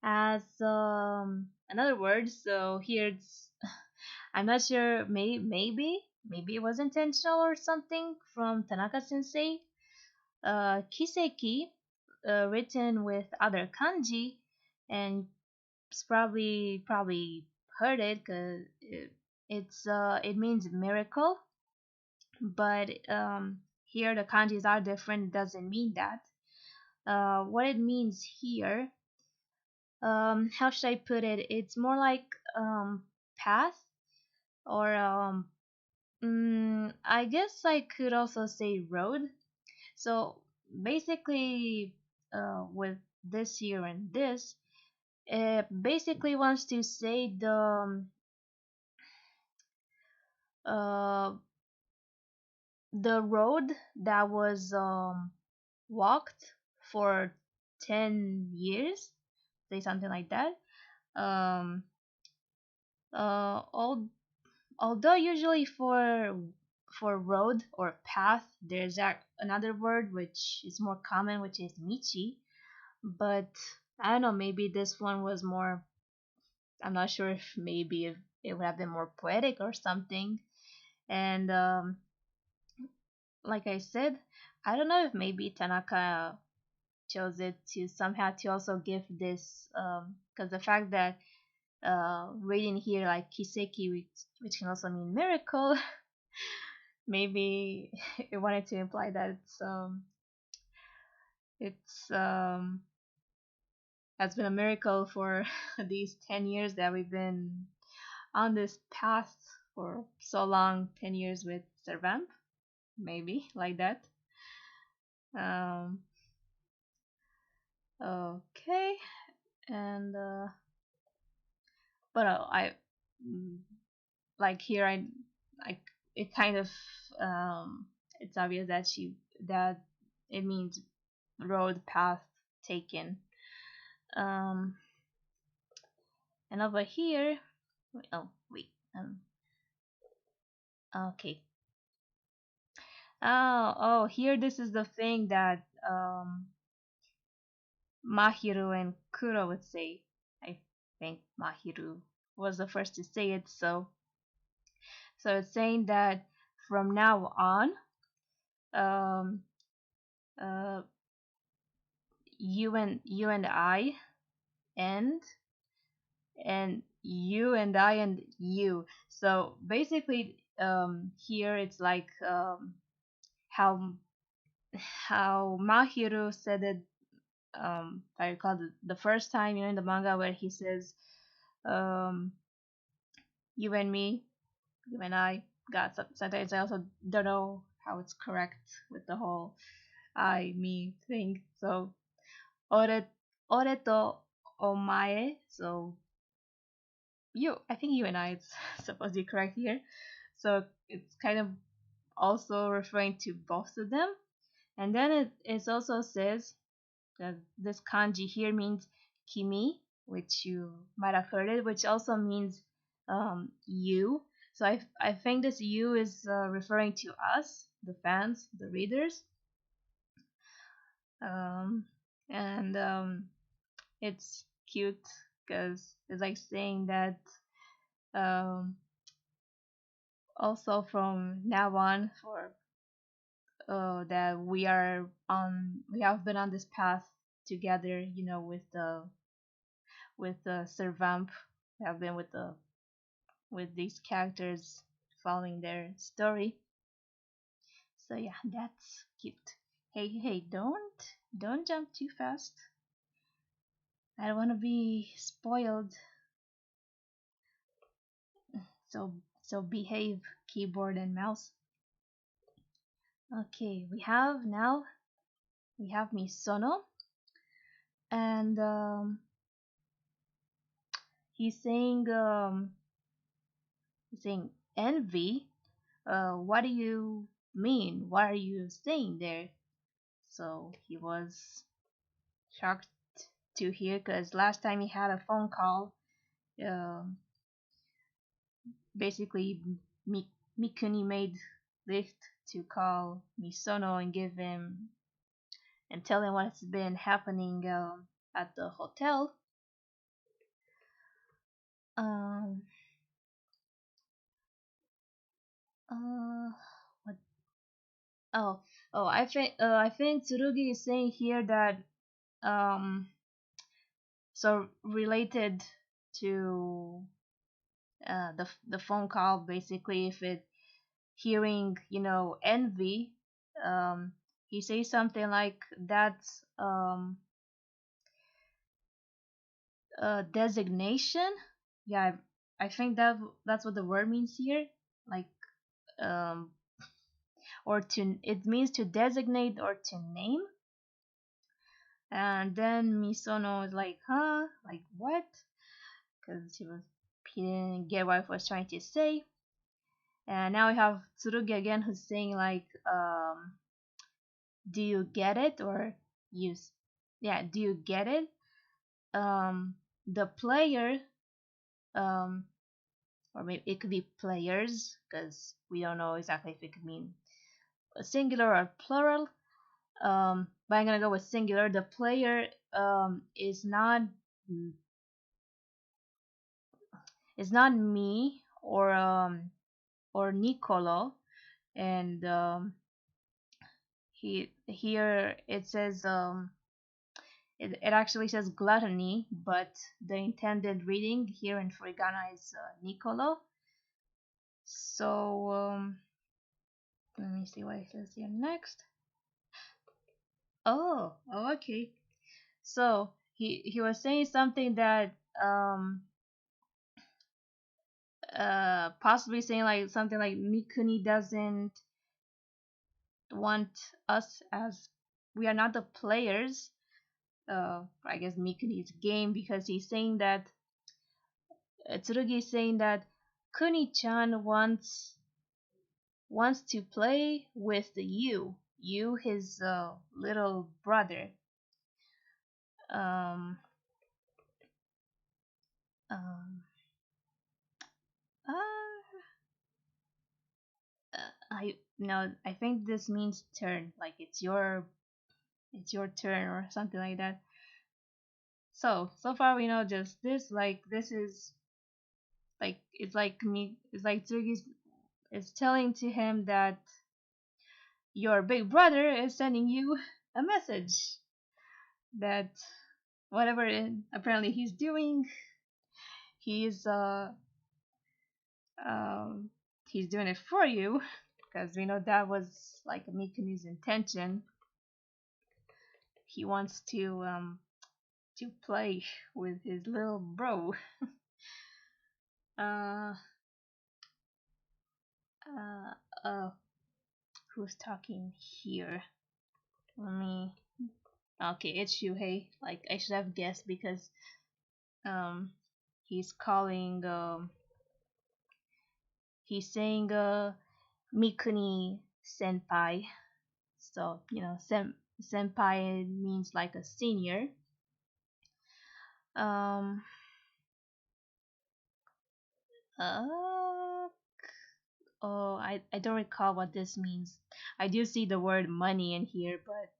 A: as another word. So here it's, I'm not sure, maybe it was intentional or something from Tanaka Sensei. Kiseki, written with other kanji, and it's probably heard it because it means miracle, but here the kanjis are different. It doesn't mean that. What it means here, how should I put it? It's more like path, or I guess I could also say road. So basically, with this here and this, it basically wants to say uh, the road that was walked for 10 years, say something like that. Um, uh, al- Although usually for road or path, there's another word which is more common, which is michi. But I don't know, maybe this one was more. I'm not sure if maybe if it would have been more poetic or something. And like I said, I don't know if maybe Tanaka chose it to somehow to also give this, because the fact that reading here like kiseki, which can also mean miracle, maybe it wanted to imply that it's has been a miracle for these 10 years that we've been on this path for so long, 10 years with Servamp, maybe like that. um okay, and but I mm, like here I like it kind of um it's obvious that that it means road path taken. um and over here, oh wait, okay. Oh, here this is the thing that Mahiru and Kuro would say. I think Mahiru was the first to say it. So it's saying that from now on, um, uh, you and I, and you and I and you. So basically, here it's like how Mahiru said it. If I recall the first time, in the manga where he says, um, you and me, you and I. God, sometimes I also don't know how it's correct with the whole I me thing. So ore ore to omae. So I think you and I, it's supposed to be correct here. So it's kind of also referring to both of them. And then it also says that this kanji here means kimi, which you might have heard it, which also means you. So I think this you is referring to us, the fans, the readers. Um, and it's cute because it's like saying that um, also from now on, for that we have been on this path together, with the Servamp. We have been with these characters following their story. So yeah, that's cute. Hey, hey, don't jump too fast. I don't want to be spoiled. So behave, keyboard and mouse. Okay, we have Misono, and he's saying envy. What do you mean? What are you saying there? So he was shocked to hear because last time he had a phone call, um, basically Mikuni made Lift to call Misono and give him and tell him what's been happening at the hotel. Um, uh, what? Oh, I think Tsurugi is saying here that um, so related to the phone call, basically, if it hearing envy, um, he says something like that's a designation. Yeah, I think that's what the word means here, like um, or to it means to designate or to name. And then Misono is like, huh, like what? Because he didn't get what I was trying to say. And now we have Tsurugi again, who's saying like, do you get it? Or use, yeah, do you get it? The player, um, or maybe it could be players, because we don't know exactly if it could mean a singular or plural. But I'm gonna go with singular. The player is not me or Nicolo, and here it says it actually says gluttony, but the intended reading here in Furigana is Nicolo. So let me see what it says here next. Oh, okay. So he was saying something that possibly saying like something like Mikuni doesn't want us as we are not the players. I guess Mikuni's game, because he's saying that Tsurugi is saying that Kuni-chan wants to play with you his little brother. Um, um, uh, I no, I think this means turn, like it's your turn or something like that. So far we know just this, like this is like it's like Tsurugi is telling to him that your big brother is sending you a message that whatever apparently he's doing, he's um he's doing it for you, because we know that was like Mikumi's intention. He wants to play with his little bro. uh uh uh who's talking here? Let me Okay, it's Shuhei. Like I should have guessed, because um he's calling he's saying Mikuni senpai. So, senpai means like a senior. Um uh oh, I don't recall what this means. I do see the word money in here, but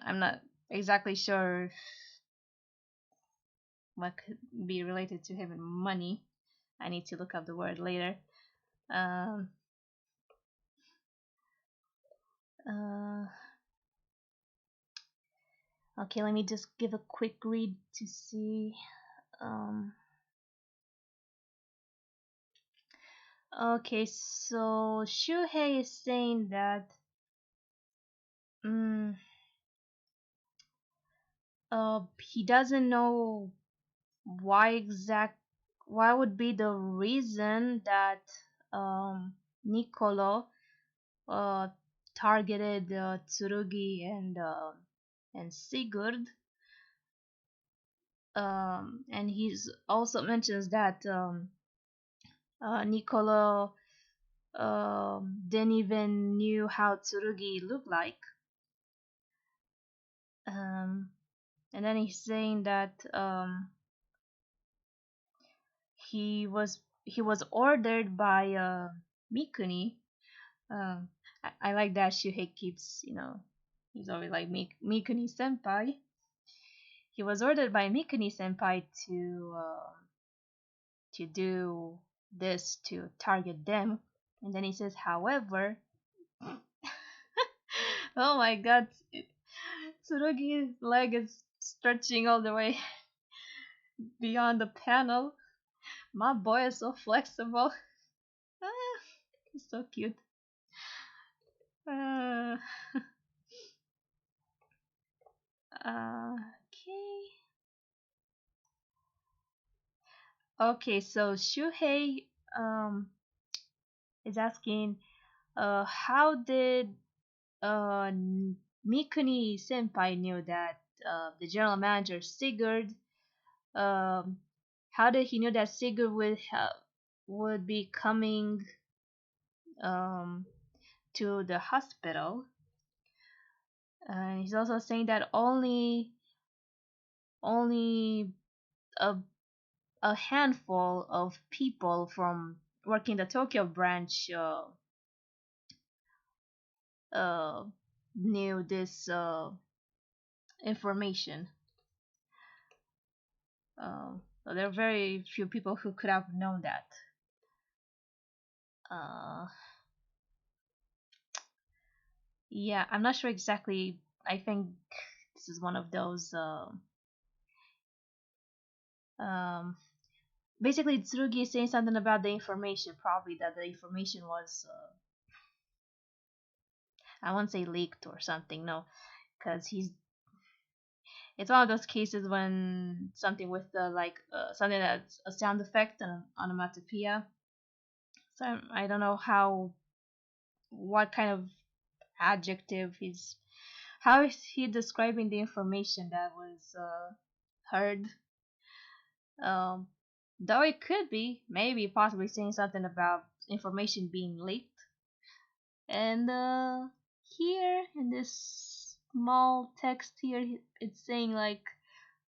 A: I'm not exactly sure what could be related to having money. I need to look up the word later. Um uh Okay, let me just give a quick read to see. Um, Okay, so Shuhei is saying that mm, he doesn't know why exact why would be the reason that Niccolo uh targeted Tsurugi and Sigurd, and he's also mentions that Niccolo didn't even knew how Tsurugi looked like. Um, and then he's saying that he was ordered by Mikuni. I like that Shuhei keeps, he's always like Mikuni senpai. He was ordered by Mikuni senpai to do this to target them, and then he says, however, oh my god, Tsurugi's leg is stretching all the way beyond the panel. My boy is so flexible. Ah, he's so cute. Uh, okay. Okay, so Shuhei is asking, how did uh Mikuni senpai knew that the general manager Sigurd, um how did he know that Sigurd would be coming um to the hospital? And he's also saying that only a a handful of people from working the Tokyo branch uh, knew this information. So there are very few people who could have known that. Uh, yeah, I'm not sure exactly. I think this is one of those. Um, Basically, Tsurugi is saying something about the information. Probably that the information was, I won't say leaked or something. No, because he's it's one of those cases when something with the something that's a sound effect and onomatopoeia. So I don't know what kind of adjective how is he describing the information that was heard. Um, though it could be maybe possibly saying something about information being leaked. And here in this small text here, it's saying like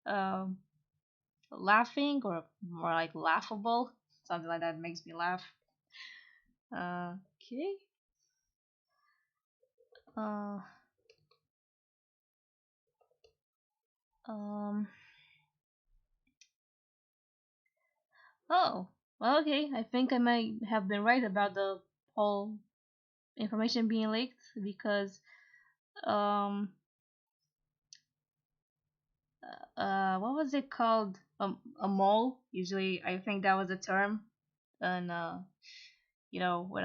A: um laughing or more like laughable, something like that makes me laugh. Okay. Uh, um. Oh. Well, okay. I think I might have been right about the whole information being leaked because um what was it called? A mole. Usually, I think that was a term, and when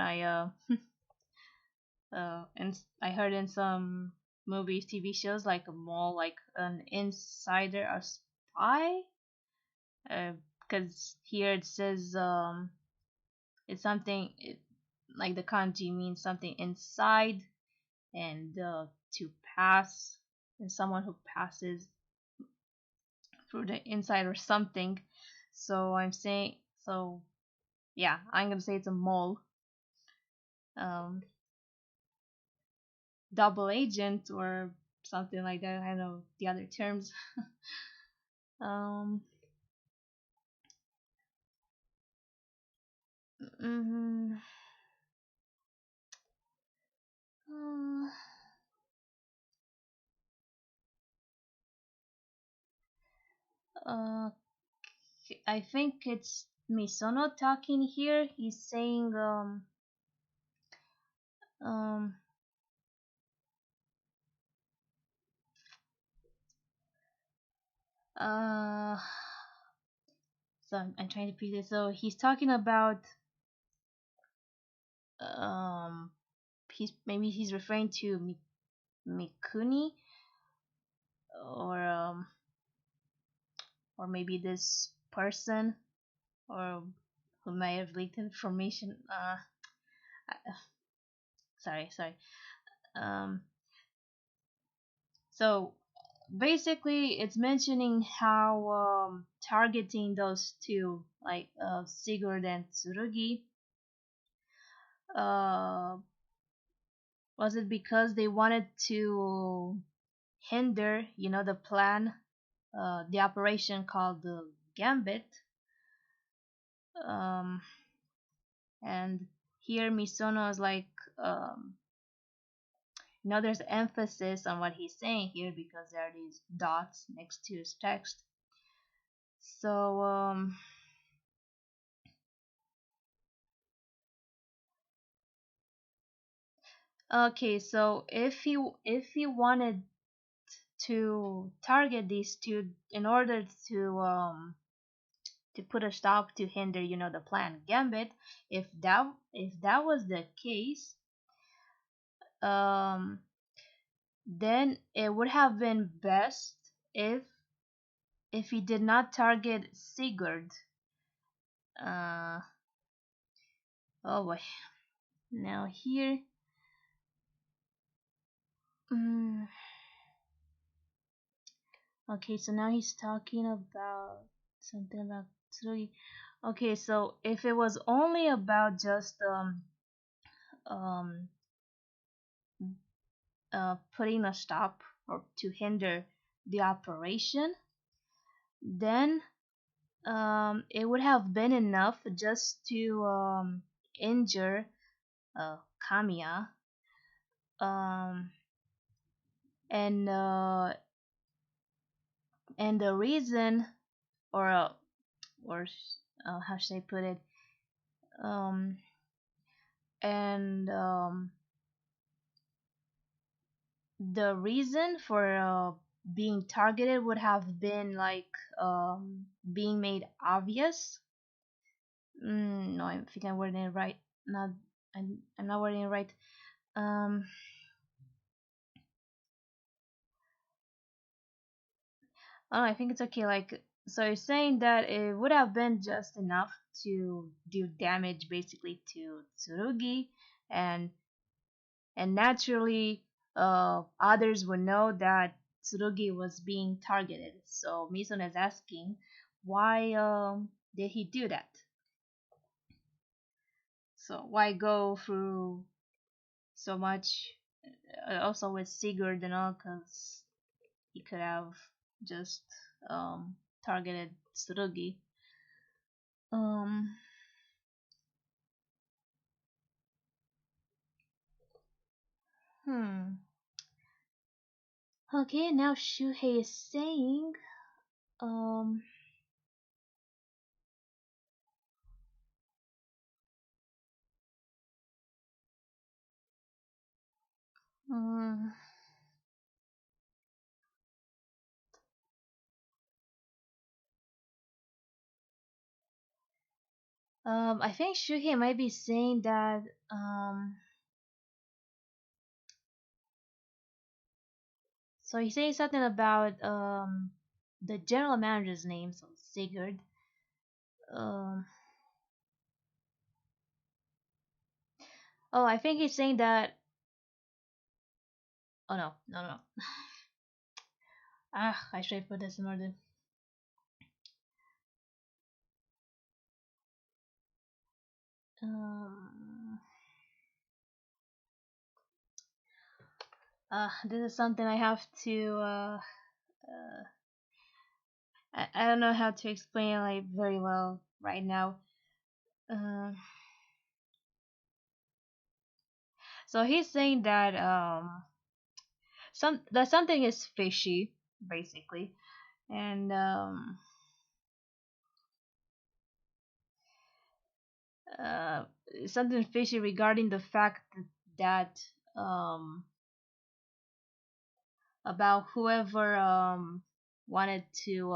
A: and I heard in some movies, TV shows, like a mole, like an insider, a spy. Because here it says it's something like the kanji means something inside and to pass, and someone who passes through the inside or something. So I'm saying so. Yeah, I'm gonna say it's a mole. Um, Double agent or something like that. I don't know the other terms. um, mm-hmm. uh, uh, I think it's Misono talking here. He's saying um uh so I'm trying to piece it. So he's talking about um he's referring to Mikuni, or or maybe this person, or who may have leaked information. Sorry. Um, so basically, it's mentioning how targeting those two, like Sigurd and Tsurugi, uh, was it because they wanted to hinder, the plan, the operation called the Gambit, um, and here Misono is like, um, there's emphasis on what he's saying here because there are these dots next to his text. So, okay, so if he wanted to target these two in order to put a stop to hinder, the plan Gambit, if that was the case, um, then it would have been best if he did not target Sigurd. Uh, oh boy. Now here, mm, okay, so now he's talking about something about Tsurugi. Okay, so if it was only about just um putting a stop or to hinder the operation, then it would have been enough just to injure Kamiya, um and the reason, or or how should I put it, um and the reason for being targeted would have been like being made obvious. No, I think I'm wording it right. Not, I'm not wording it right. Um, oh, I think it's okay. Like, so you're saying that it would have been just enough to do damage basically to Tsurugi, and naturally, others would know that Tsurugi was being targeted. So Mison is asking, why did he do that? So why go through so much? Also with Sigurd and all, because he could have just targeted Tsurugi. Um, hmm. Okay, now Shuhei is saying, um, mm, I think Shuhei might be saying that, so he's saying something about the general manager's name, so Sigurd. Um, oh, I think he's saying that. Oh no. Ah, I should have put this in order. Um, this is something I have to. I don't know how to explain it like very well right now. Uh, so he's saying that something is fishy basically, and uh, something fishy regarding the fact that um, about whoever wanted to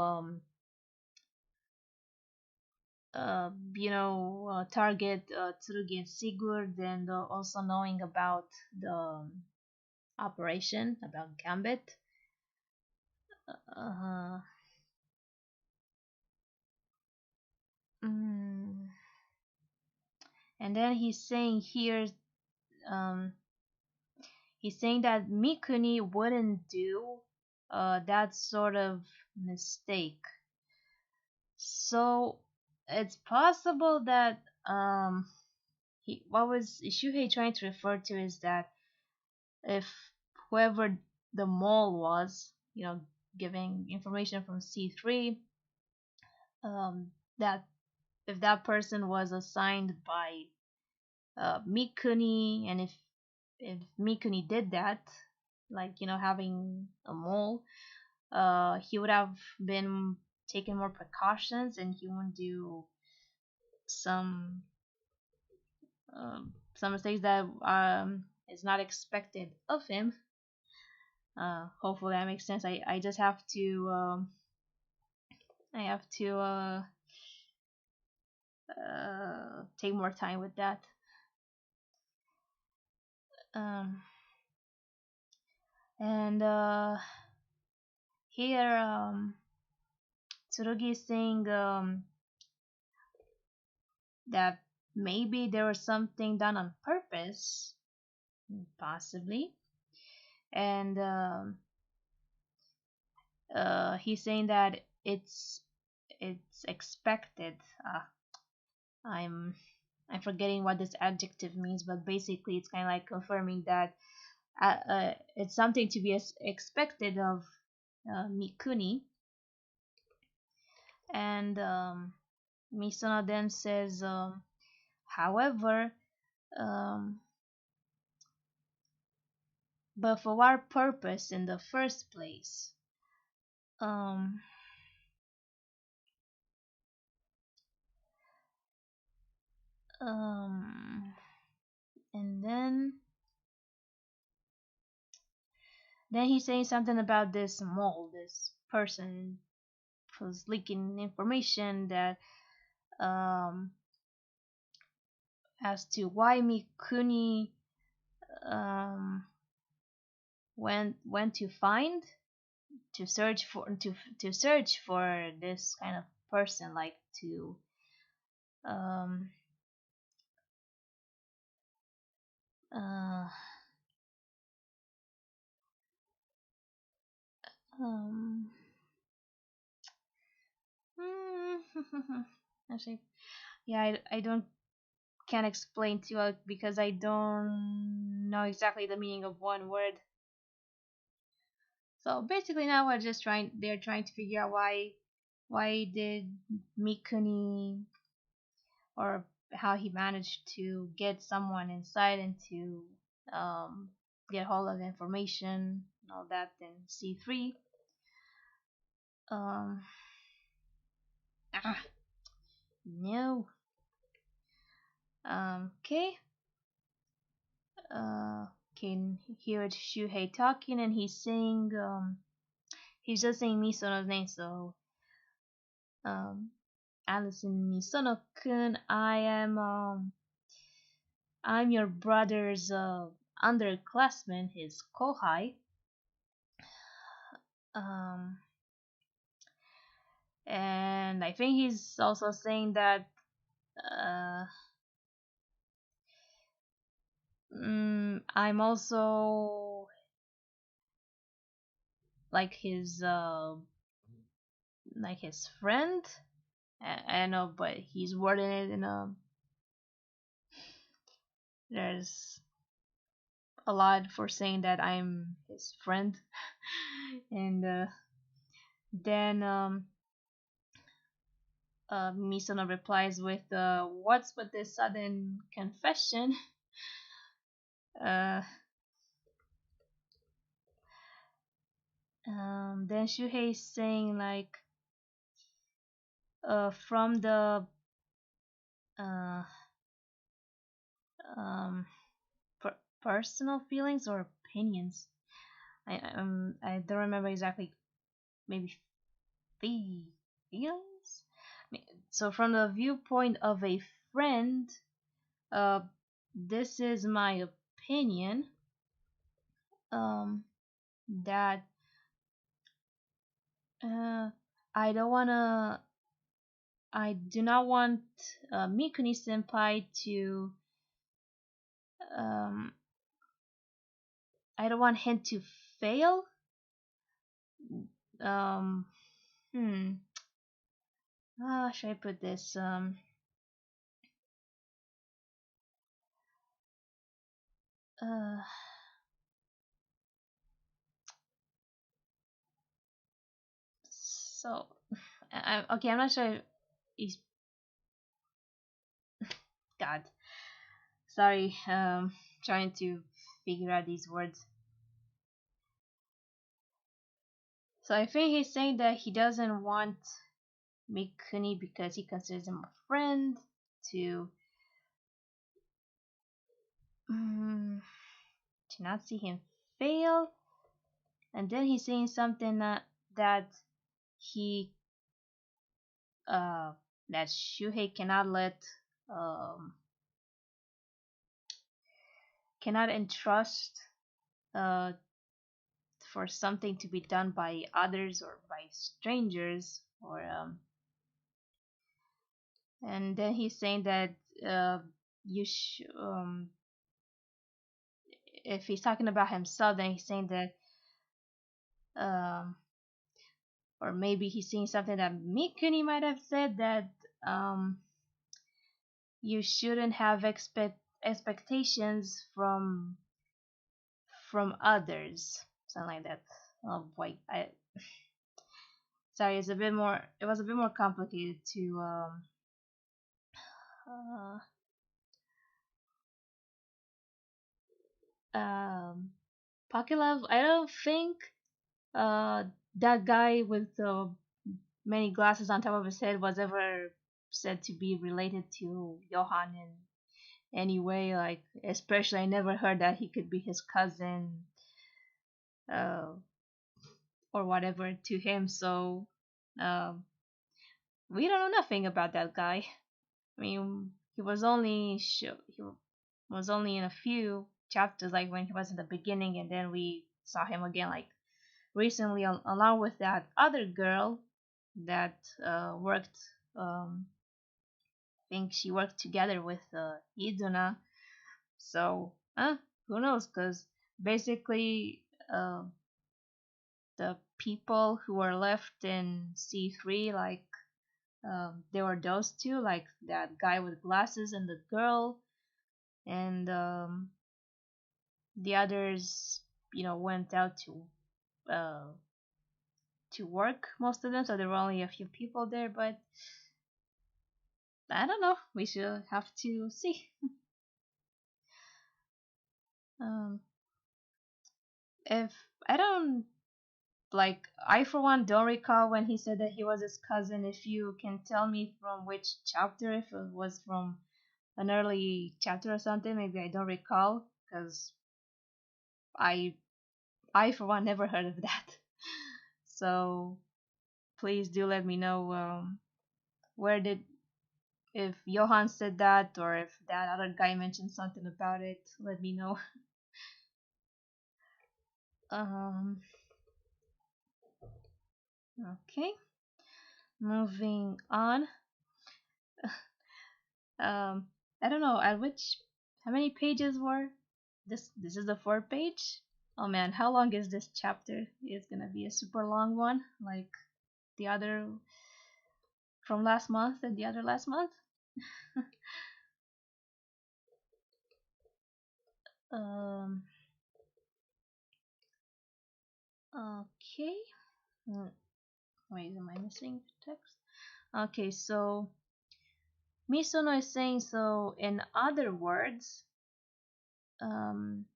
A: target Tsurugi and Sigurd, and also knowing about the operation about Gambit. Uh, mm, and then um, he's saying that Mikuni wouldn't do that sort of mistake. So it's possible that what was Shuhei trying to refer to is that if whoever the mole was, giving information from C3, that if that person was assigned by Mikuni, and if Mikuni did that, like having a mole, he would have been taking more precautions, and he wouldn't do some some mistakes that is not expected of him. Hopefully that makes sense. I just have to I have to take more time with that. Um, and here Tsurugi is saying that maybe there was something done on purpose, possibly, and he's saying that it's expected. I'm I'm forgetting what this adjective means, but basically it's kind of like confirming that it's something to be expected of Mikuni. And Misono then says, however, um, but for what purpose in the first place? Um, um, and then he's saying something about this mole, this person who's leaking information that as to why Mikuni um, went to find to search for this kind of person, like to um uh um actually, yeah, I don't can't explain to you because I don't know exactly the meaning of one word. So basically now they're trying to figure out why did Mikuni, or how he managed to get someone inside and to um, get hold of information and all that in C3. Um, ah, no. Okay. Can hear Shuhei talking, and he's saying, he's just saying Misono's name, so, Allison Misono-kun, I'm your brother's, underclassman, his kohai. Um, and I think he's also saying that, I'm also like his friend. I know, but he's wording it in a. There's a lot for saying that I'm his friend, and then Misono replies with, "What's with this sudden confession?" uh, then Shuhei's saying like, from the uh, um, personal feelings or opinions. I don't remember exactly. Maybe feelings. So from the viewpoint of a friend, uh, this is my opinion. Um, that uh, I don't wanna. I do not want Mikuni senpai to. Um, I don't want him to fail. Um, hmm. How should I put this? Uh, so, okay. I'm not sure. He's God. Sorry. Trying to figure out these words. So I think he's saying that he doesn't want Mikuni because he considers him a friend to um, to not see him fail. And then he's saying something that he uh that Shuhei cannot let um cannot entrust uh for something to be done by others or by strangers or and then he's saying that uh you if he's talking about himself, then he's saying that um or maybe he's saying something that Mikuni might have said that um you shouldn't have expectations from others, something like that. Oh boy, I sorry, it was a bit more complicated to uh, um Pocket Love. I don't think uh that guy with the many glasses on top of his head was ever said to be related to Johan in any way. Like, especially, I never heard that he could be his cousin uh, or whatever to him. So, um, we don't know nothing about that guy. I mean, he was only in a few chapters, like when he was in the beginning, and then we saw him again, like recently, along with that other girl that worked. I think she worked together with Iduna. So, who knows? Because basically, uh, the people who were left in C3, like, there were those two, like that guy with glasses and the girl, and the others, went out uh, to work, most of them. So there were only a few people there, but I don't know. We should have to see. Um, if I don't like, I for one don't recall when he said that he was his cousin. If you can tell me from which chapter, if it was from an early chapter or something, maybe I don't recall, because I I for one never heard of that. So please do let me know where did if Johan said that or if that other guy mentioned something about it. Let me know. Um. Okay. Moving on. Um, I don't know at which how many pages were this is the fourth page. Oh man, how long is this chapter? It's gonna be a super long one, like the other from last month and the other last month. um, okay. Mm, Wait, am I missing text? Okay, so Misono is saying, so in other words,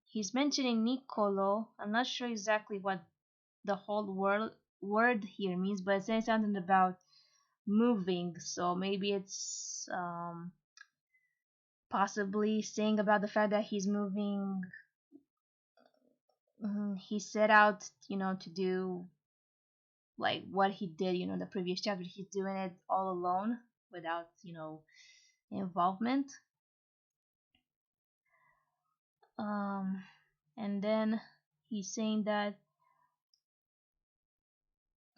A: he's mentioning Nicolo. I'm not sure exactly what the whole word here means, but it's saying something about moving. So maybe it's possibly saying about the fact that he's moving. He set out, to do like what he did, in the previous chapter. He's doing it all alone without, involvement. Um, and then he's saying that.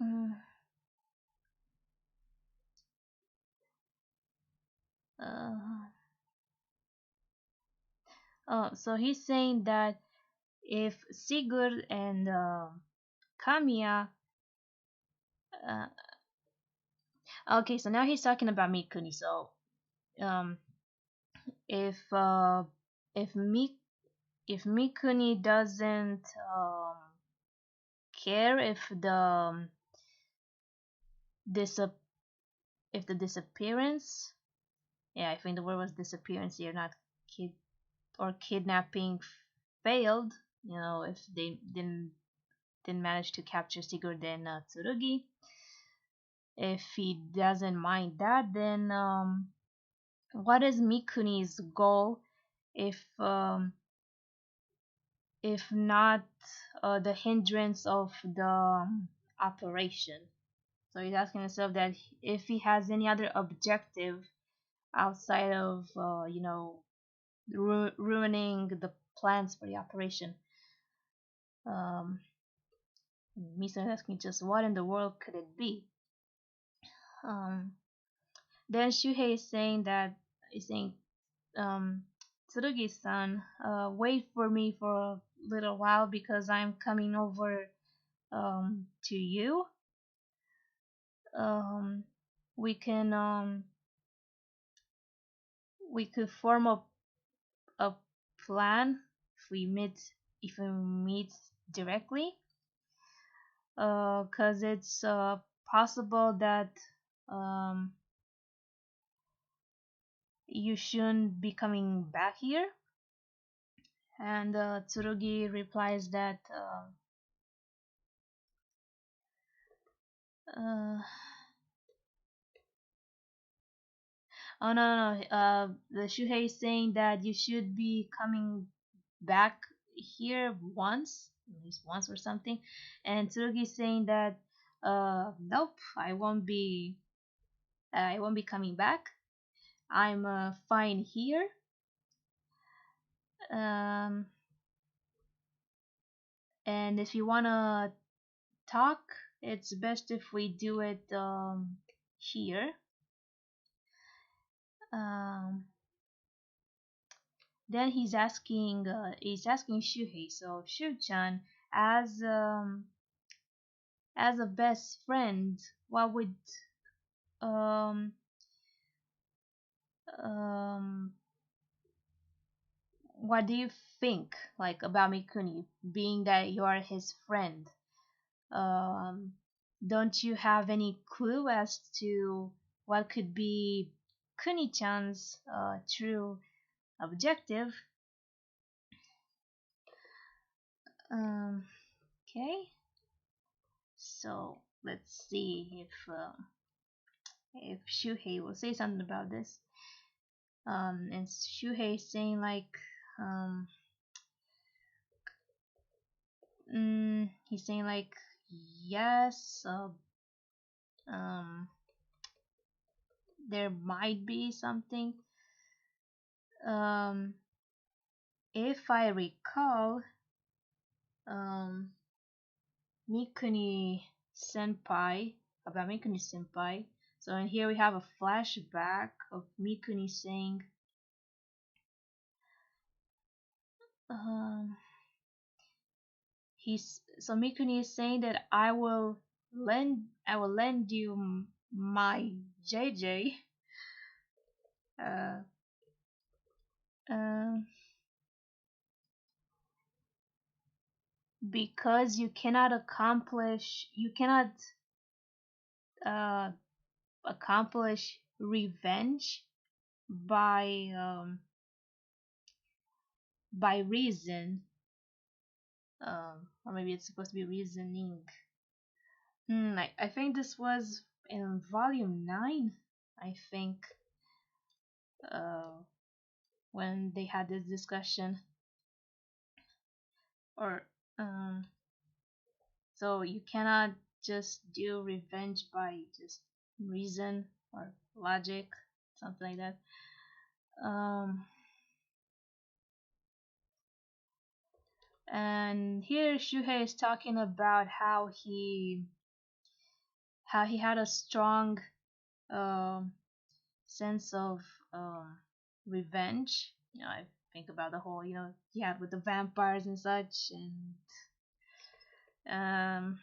A: mm, uh, so he's saying that if Sigurd and Kamiya, uh, okay, so now he's talking about Mikuni. So um, if uh, if Mik if Mikuni doesn't care if disap if the disappearance, yeah, I think the word was disappearance here, not kid or kidnapping failed. If they didn't manage to capture Sigurd and Tsurugi, if he doesn't mind that, then what is Mikuni's goal if not the hindrance of the operation? So he's asking himself that if he has any other objective outside of ruining the plans for the operation. Um, Misa is asking just what in the world could it be? Um, then Shuhei is saying um, Tsurugi-san, wait for me for a little while because I'm coming over to you. Um, we can we could form a plan if we meet directly, because it's possible that um, you shouldn't be coming back here. And Tsurugi replies that uh, oh, no, no, no, the Shuhei is saying that you should be coming back here once, at least once or something. And Tsurugi is saying that nope, I won't be coming back. I'm fine here. Um, and if you wanna talk, it's best if we do it here. Um, then he's asking Shuhei. So Shu-chan, as as a best friend, what would um um what do you think like about Mikuni, being that you are his friend? Um, don't you have any clue as to what could be Kuni-chan's true objective? Um, okay, so let's see if Shuhei will say something about this. And Shuhei saying like um, he's saying like yes, um, there might be something. Um, if I recall, um, Mikuni senpai, about Mikuni senpai. So in here we have a flashback of Mikuni saying, um, Mikuni is saying that I will lend you my JJ, uh, um, because uh, accomplish revenge by reason, or maybe it's supposed to be reasoning. I think this was in volume 9, I think, uh, when they had this discussion. Or, so you cannot just do revenge by just reason or logic, something like that. Um, and here Shuhei is talking about how he had a strong um, sense of um, revenge. I think about the whole, he had with the vampires and such, and um,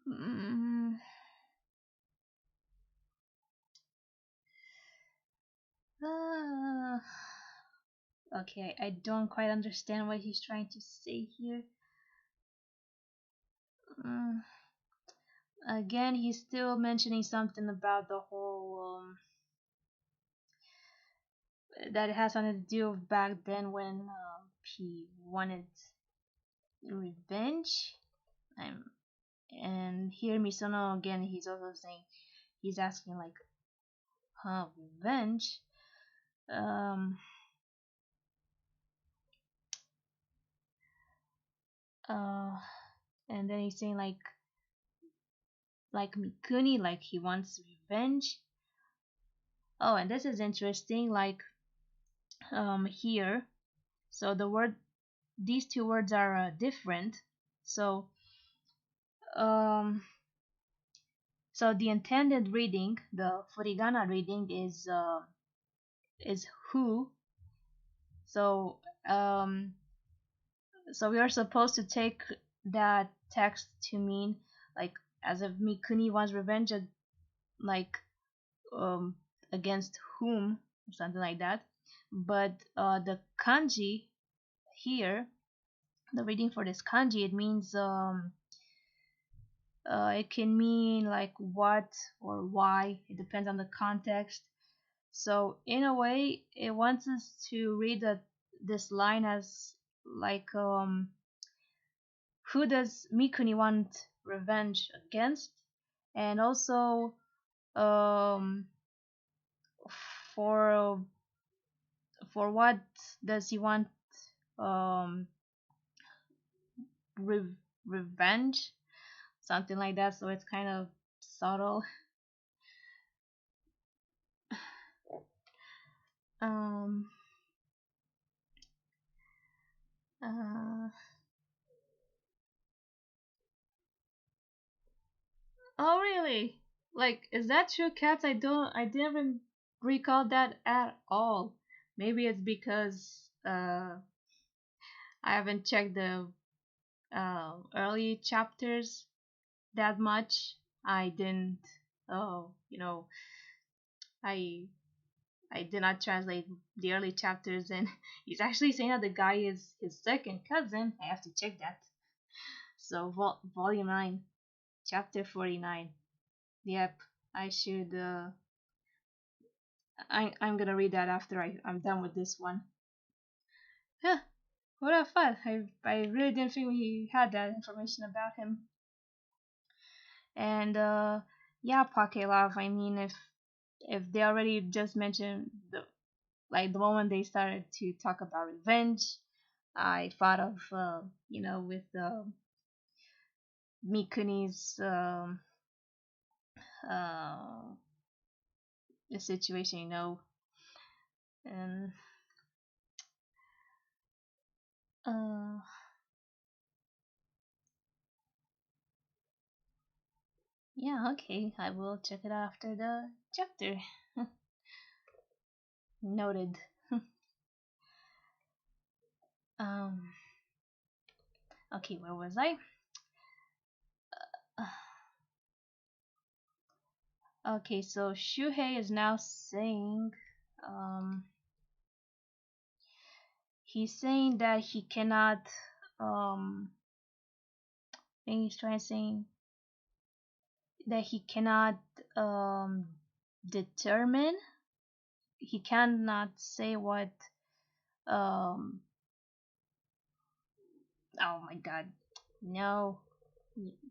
A: mm, uh, okay, I don't quite understand what he's trying to say here. Mm, again, he's still mentioning something about the whole that it has something to do with back then when he wanted revenge. I'm and here Misono again, he's also saying he's asking like, huh, revenge. Um, uh, and then he's saying like Mikuni, like he wants revenge. Oh, and this is interesting. Like here, so these two words are different. So um, so the intended reading, the furigana reading is who. So so we are supposed to take that text to mean like as if Mikuni wants revenge, like um against whom, or something like that. But the kanji here, the reading for this kanji, it means it can mean like what or why. It depends on the context. So in a way, it wants us to read this line as like who does Mikuni want revenge against, and also um for for what does he want um re- revenge, something like that. So it's kind of subtle. um uh oh really, like, is that true, cats? I didn't even recall that at all. Maybe it's because I haven't checked the early chapters that much. I didn't. Oh, I I did not translate the early chapters, and he's actually saying that the guy is his second cousin. I have to check that. So volume 9, chapter 49. Yep, I should. I'm gonna read that after I'm done with this one. Huh, what a fun! I really didn't think we had that information about him. And yeah, Pocket Love. I mean, if they already just mentioned the moment they started to talk about revenge, I thought of with Mikuni's uh the situation, and uh yeah, okay, I will check it out after the chapter. Noted. um okay, where was I? Okay, so Shuhei is now saying um he's saying that he cannot I think he's trying to say that he cannot um determine, he cannot say what um oh my god, no,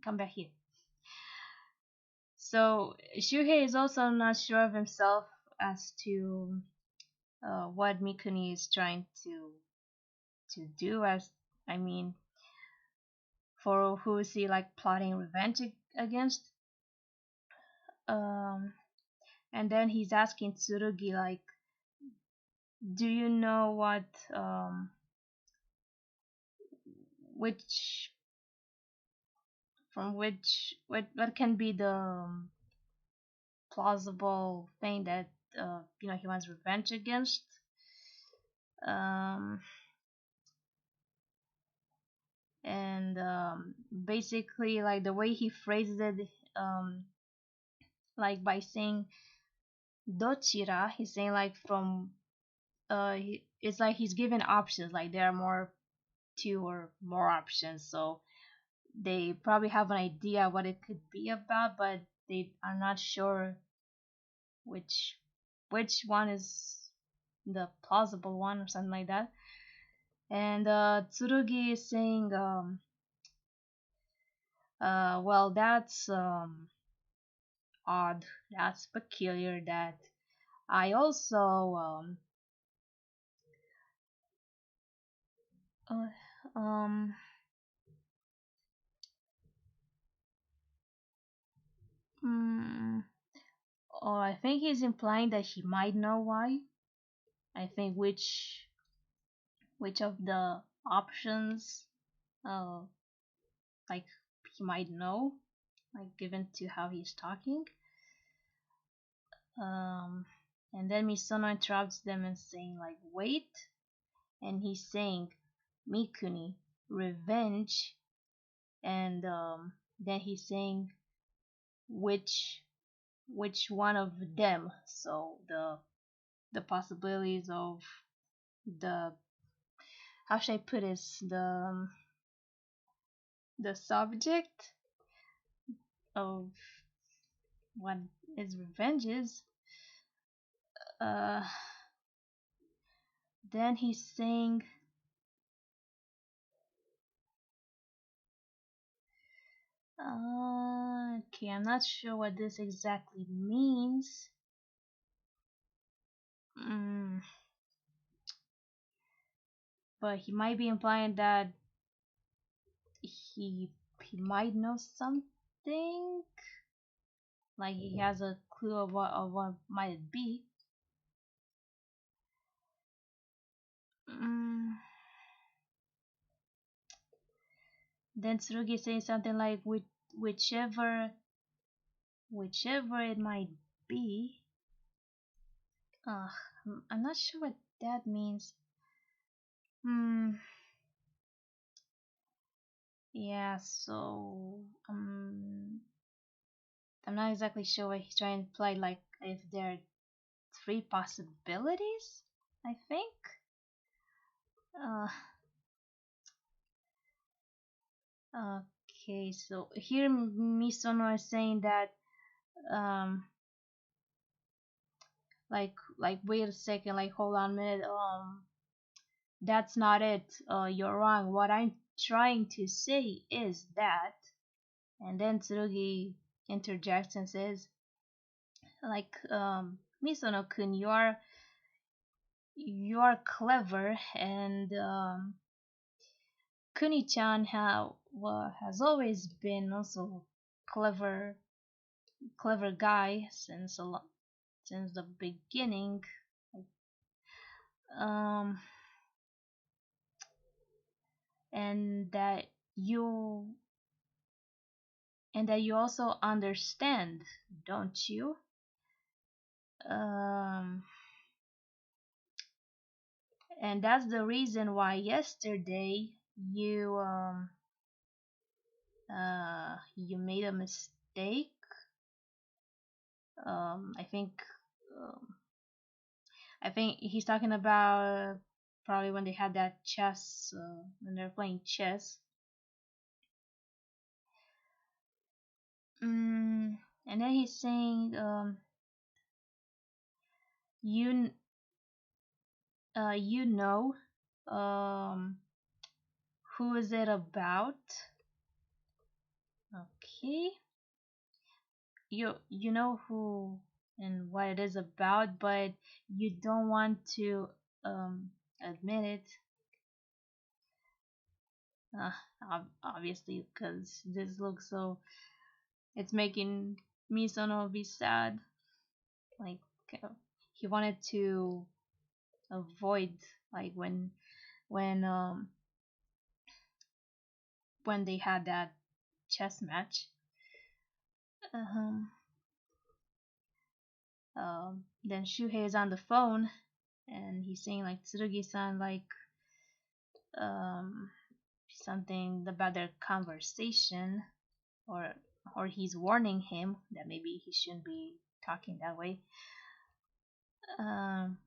A: come back here. So Shuhei is also not sure of himself as to what Mikuni is trying to do, as I mean for who is he like plotting revenge against. Um, and then he's asking Tsurugi like, do you know which what can be the plausible thing that he wants revenge against. Um, and basically, like the way he phrases it, like by saying dochira, he's saying like from it's like he's given options, like there are more two or more options, so they probably have an idea what it could be about, but they are not sure which which one is the plausible one or something like that. And Tsurugi is saying, well, that's odd, that's peculiar. That I also uh, um, mm, oh, I think he's implying that he might know why. I think which of the options, uh, like he might know, like given to how he's talking. Um, and then Misono interrupts them and saying like, wait, and he's saying Mikuni, revenge, and then he's saying which which one of them. So the possibilities of the, how should I put this, the subject of what is revenge is. Uh, then he's saying, okay, I'm not sure what this exactly means. Mm, but he might be implying that he he might know something, like he has a clue of what might it be. Mm, then Tsurugi saying something like whichever whichever it might be. Ugh, I'm not sure what that means. Hmm. Yeah. So I'm not exactly sure what he's trying to play. Like if there are three possibilities, I think. Uh. Okay. So here Misono is saying that um like wait a second, like hold on a minute, that's not it, you're wrong, what I'm trying to say is that. And then Tsurugi interjects and says like, Misono-kun, you are clever, and Kuni-chan has always been also clever clever guy since the beginning. um and you that you also understand, don't you? Um, and that's the reason why yesterday you you made a mistake. I think um, he's talking about probably when they had that chess, when they're playing chess. And then he's saying, you you know, um, who is it about? Okay, you know who and what it is about, but you don't want to admit it. Uh, Obviously, because this looks so. It's making Misono be sad. Like uh, he wanted to avoid like when um when they had that chess match. Um, then Shuhei is on the phone and he's saying like Tsurugi-san like um something about their conversation or he's warning him that maybe he shouldn't be talking that way. Um,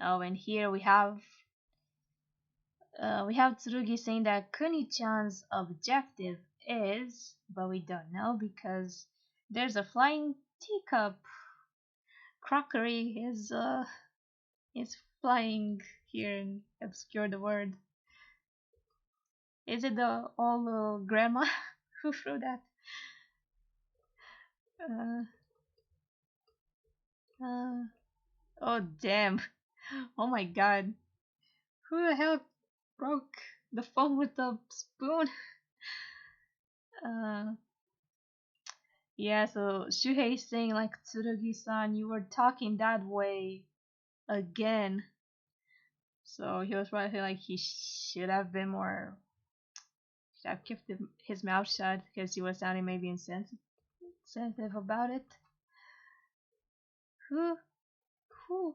A: oh, and here we have Tsurugi saying that Kuni-chan's objective is, but we don't know because there's a flying teacup. Crockery is flying here and obscure the word. Is it the old grandma who threw that? Uh, uh, oh damn! Oh my god! Who the hell broke the phone with the spoon? Uh, yeah. So Shuhei saying like Tsurugi-san, you were talking that way again. So he was probably like he should have been more, should have kept his mouth shut because he was sounding maybe insensitive about it. Who, who,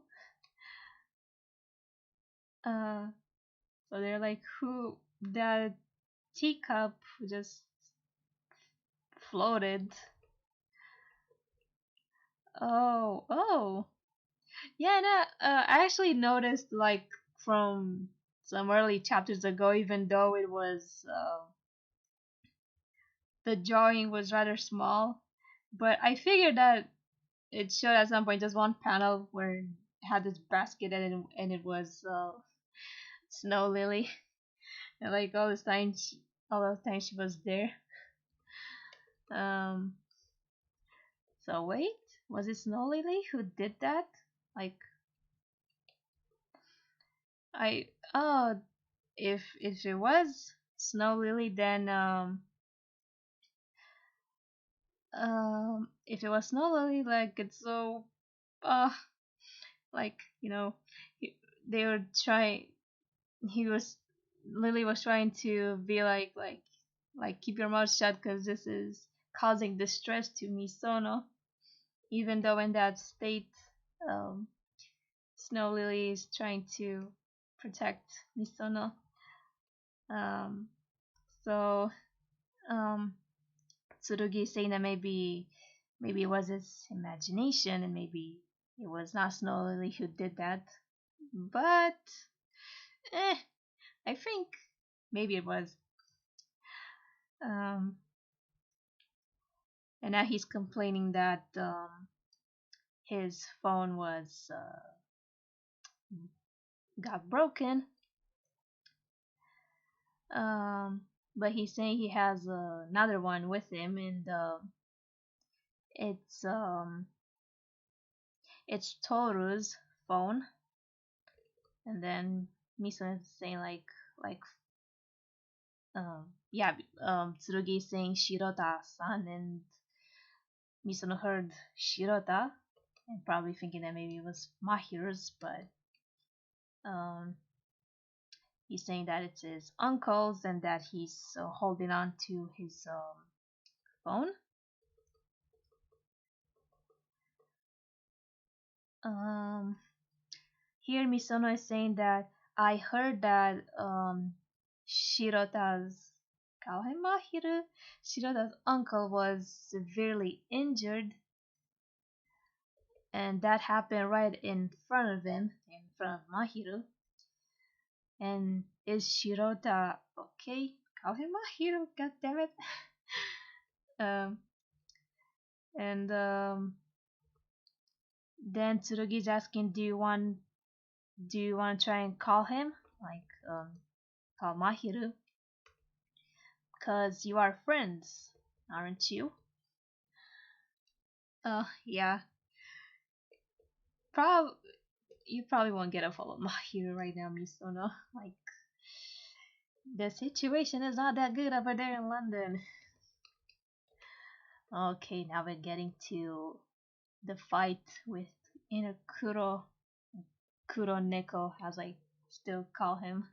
A: uh, so they're like, who, that teacup just floated. Oh, yeah, no, I actually noticed like from some early chapters ago, even though it was the drawing was rather small, but I figured that it showed at some point just one panel where it had this basket and it was Snow Lily, and like all the time she was there. Um, so wait, was it Snow Lily who did that? Like I if it was Snow Lily, then if it was Snow Lily, like it's so uh like he, they were trying. He was Lily was trying to be like keep your mouth shut because this is causing distress to Misono. Even though in that state, um, Snow Lily is trying to protect Misono. Um, so um, Tsurugi is saying that maybe it was his imagination and maybe it was not Snow Lily who did that. But I think maybe it was. Um, and now he's complaining that his phone was got broken. Um, but he's saying he has another one with him, and it's um, it's Toru's phone. And then Misa is saying yeah, Tsurugi is saying Shirota-san, and Misono heard Shirota, and probably thinking that maybe it was Mahiru's, but um, he's saying that it's his uncle's and that he's holding on to his phone. Um, Here Misono is saying that I heard that Shirota's Kawamahiru, Shirota's uncle was severely injured, and that happened right in front of him, in front of Mahiru. And is Shirota okay? Kawamahiru, god damn it. um, and then Tsurugi's asking, do you want to try and call him? Like, call Mahiru? Because you are friends, aren't you? Yeah. Prob You probably won't get a follow Mahiru right now, Misono. Like, The situation is not that good over there in London. Okay, now we're getting to the fight with inner Kuro Neko, as I still call him.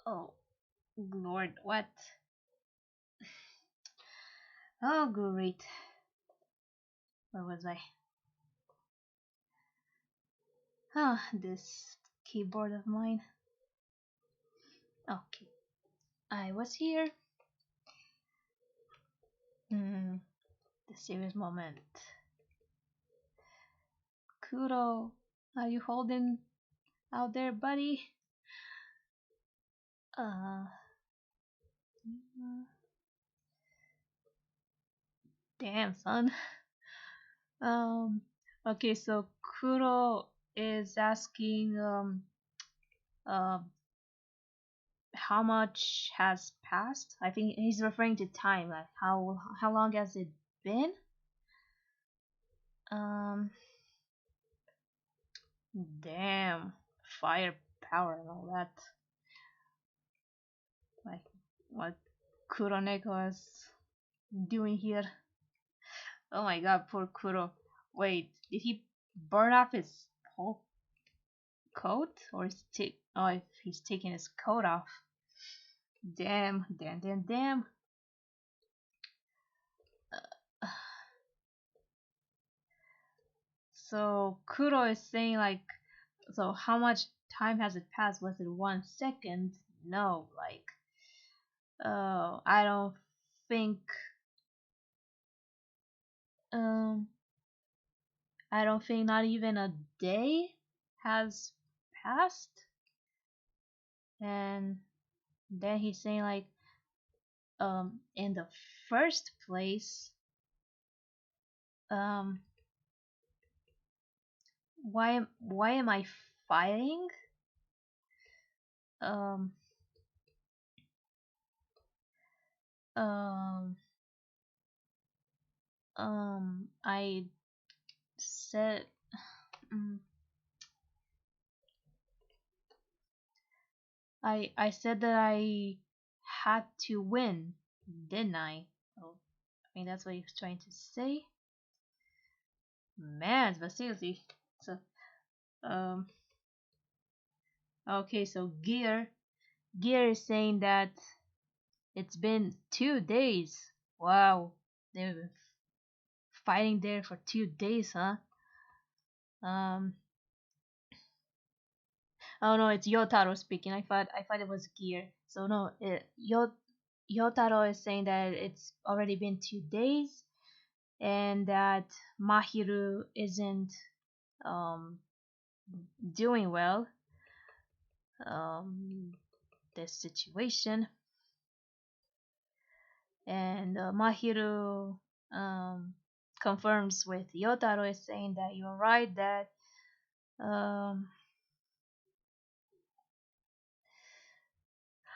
A: Oh, Lord, what? Oh, great. Where was I? Ah, this keyboard of mine. Okay, I was here. Hmm, the serious moment. Kuro, are you holding out there, buddy? Uh, damn, son. Um, okay, so Kuro is asking, uh, how much has passed? I think he's referring to time, like how long has it been? Um, damn, firepower and all that. Like what Kuroneko is doing here. Oh my god, poor Kuro. Wait, did he burn off his whole coat, or is oh, if he's taking his coat off? Damn, damn, damn, damn. So Kuro is saying like, so how much time has it passed? Was it 1 second? No, like, I don't think, um, I don't think not even a day has passed. And then he's saying like, in the first place, um, why am I fighting? Um, um, I said, mm, I said that I had to win, didn't I? Oh, I mean that's what he was trying to say. Man, but seriously. So, um, okay, so Gear is saying that it's been 2 days. Wow, they've been fighting there for 2 days, huh? Um, oh no, it's Yotaro speaking. I thought it was Gear. So no, Yotaro is saying that it's already been 2 days, and that Mahiru isn't um doing well. This situation, and Mahiru um confirms with Yotaro is saying that you're right, that um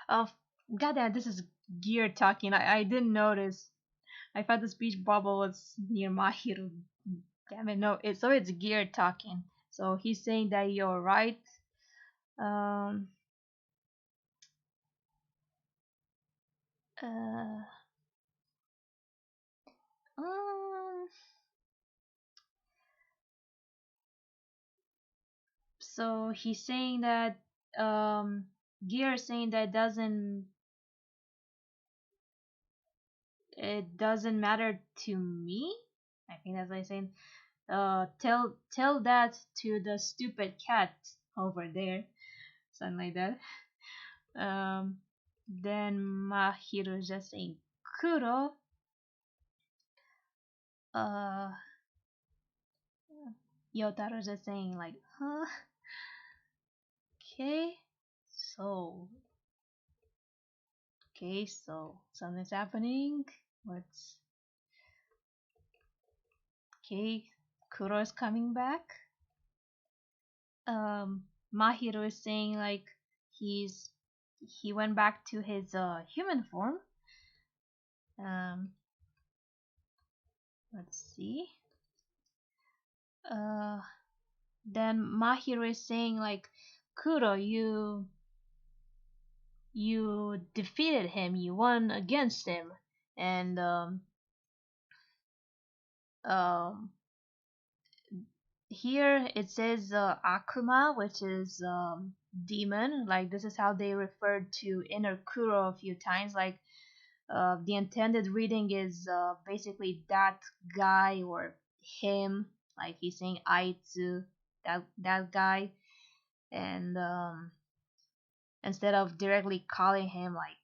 A: oh, goddamn, this is Gear talking. I didn't notice. I thought the speech bubble was near Mahiru. Damn it, no. It's Gear talking. So he's saying that you're right. Um. Uh. um so he's saying that Gear is saying that it doesn't matter to me. I think that's what he's saying. Tell that to the stupid cat over there, something like that. Um, then Mahiro is just saying Kuro. Uh, Yotaro is just saying like, huh? Okay, so so something's happening. What's okay? Kuro is coming back. Mahiro is saying like he went back to his human form. Um, let's see. Uh, then Mahiro is saying like Kuro, you defeated him. You won against him, and um, here it says Akuma, which is demon. Like this is how they referred to inner Kuro a few times. Like the intended reading is basically that guy or him. Like he's saying Aitsu, that guy, and instead of directly calling him like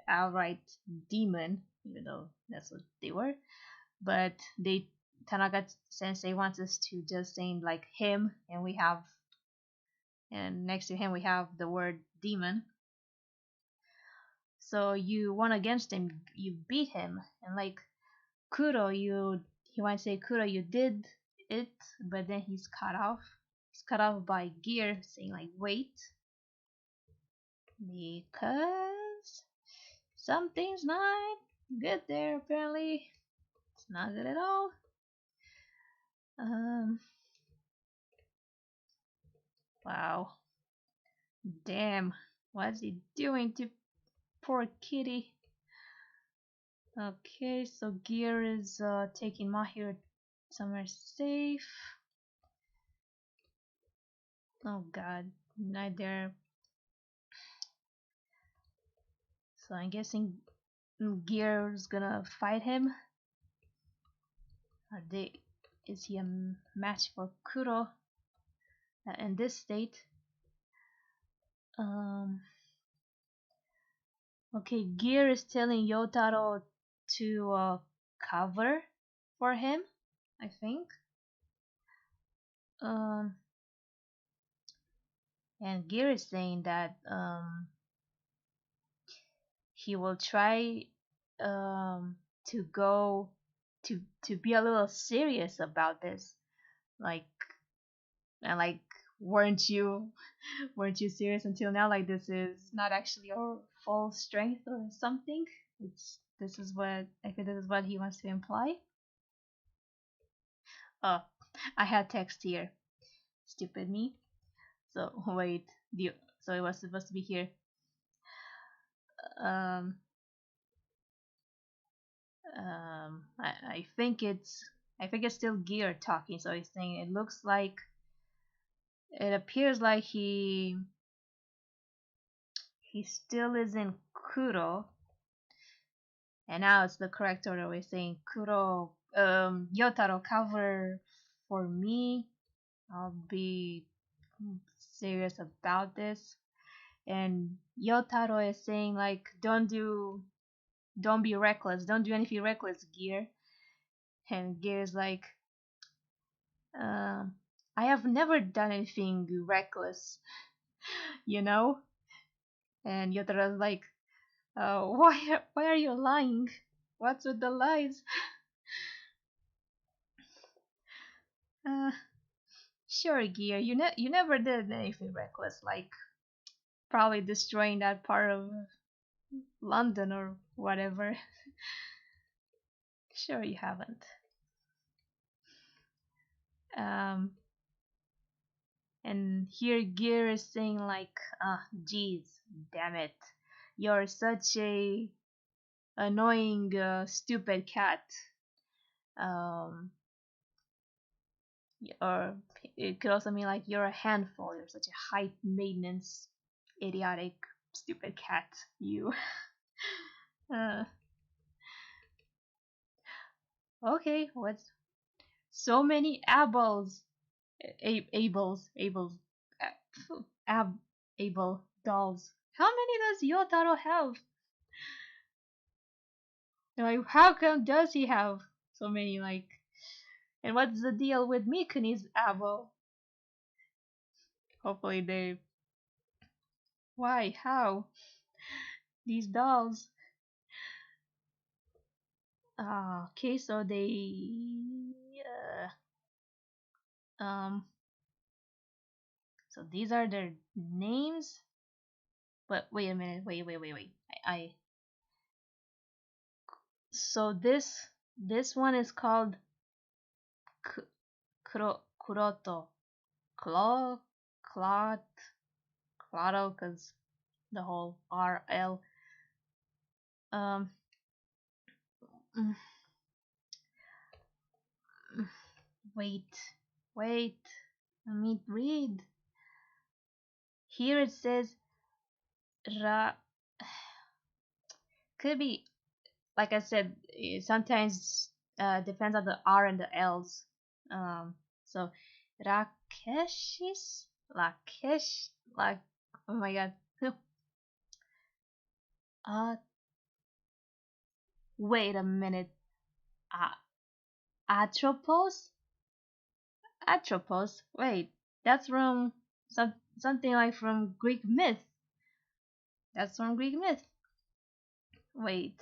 A: outright demon, even though that's what they were, but they Tanaka Sensei wants us to just saying like him, and we have and next to him we have the word demon. So you won against him, you beat him, and like Kuro, he might say Kuro, you did it, but then he's cut off. He's cut off by Gear saying like wait, because something's not good there apparently. It's not good at all. Um, wow. Damn. What's he doing to poor kitty? Okay, so Gear is taking Mahir somewhere safe. Oh god, not there. So I'm guessing Gear is gonna fight him. Are they? Is he a match for Kuro in this state? Um. Okay, Gear is telling Yotaro to cover for him, I think. Um, and Gear is saying that he will try to go to be a little serious about this. Like and like weren't you serious until now? Like this is not actually your full strength or something. It's this is what I think this is what he wants to imply. Oh, I had text here. Stupid me. So wait, so it was supposed to be here. Um, I think it's still Gear talking. So he's saying it appears like he still is in Kuro, and now it's the correct order. We're saying Kuro, Yotaro cover for me. I'll be serious about this. And Yotaro is saying like, don't be reckless, don't do anything reckless, Gear. And Gear is like, um, I have never done anything reckless, you know. And Yotaro is like, why are you lying? What's with the lies? Uh, sure, Gear, you never did anything reckless, like probably destroying that part of London or whatever. Sure, you haven't. Um, and here Gear is saying like, geez, damn it, you're such a annoying, stupid cat. Um, or it could also mean like you're a handful. You're such a high maintenance, idiotic, stupid cat. You. uh, okay, what's so many Abels, Abels, Ab, Abel dolls. How many does Yotaro have? Like, how come does he have so many? Like, and what's the deal with Mikuni's Abel? Hopefully they. Why? How? These dolls. Okay, so they. Um. So these are their names. But wait a minute. Wait. I so this one is called Kuroto. Kuro Clot, Clotto, because the whole RL. Um, mm, mm, wait, wait. Let me read. Here it says Ra. Could be, like I said, sometimes depends on the R and the L's. Um, so Rakeshis, Lakesh, like, oh my god. Uh, wait a minute. Uh, Atropos? Atropos? Wait, that's from something like from Greek myth. That's from Greek myth. Wait,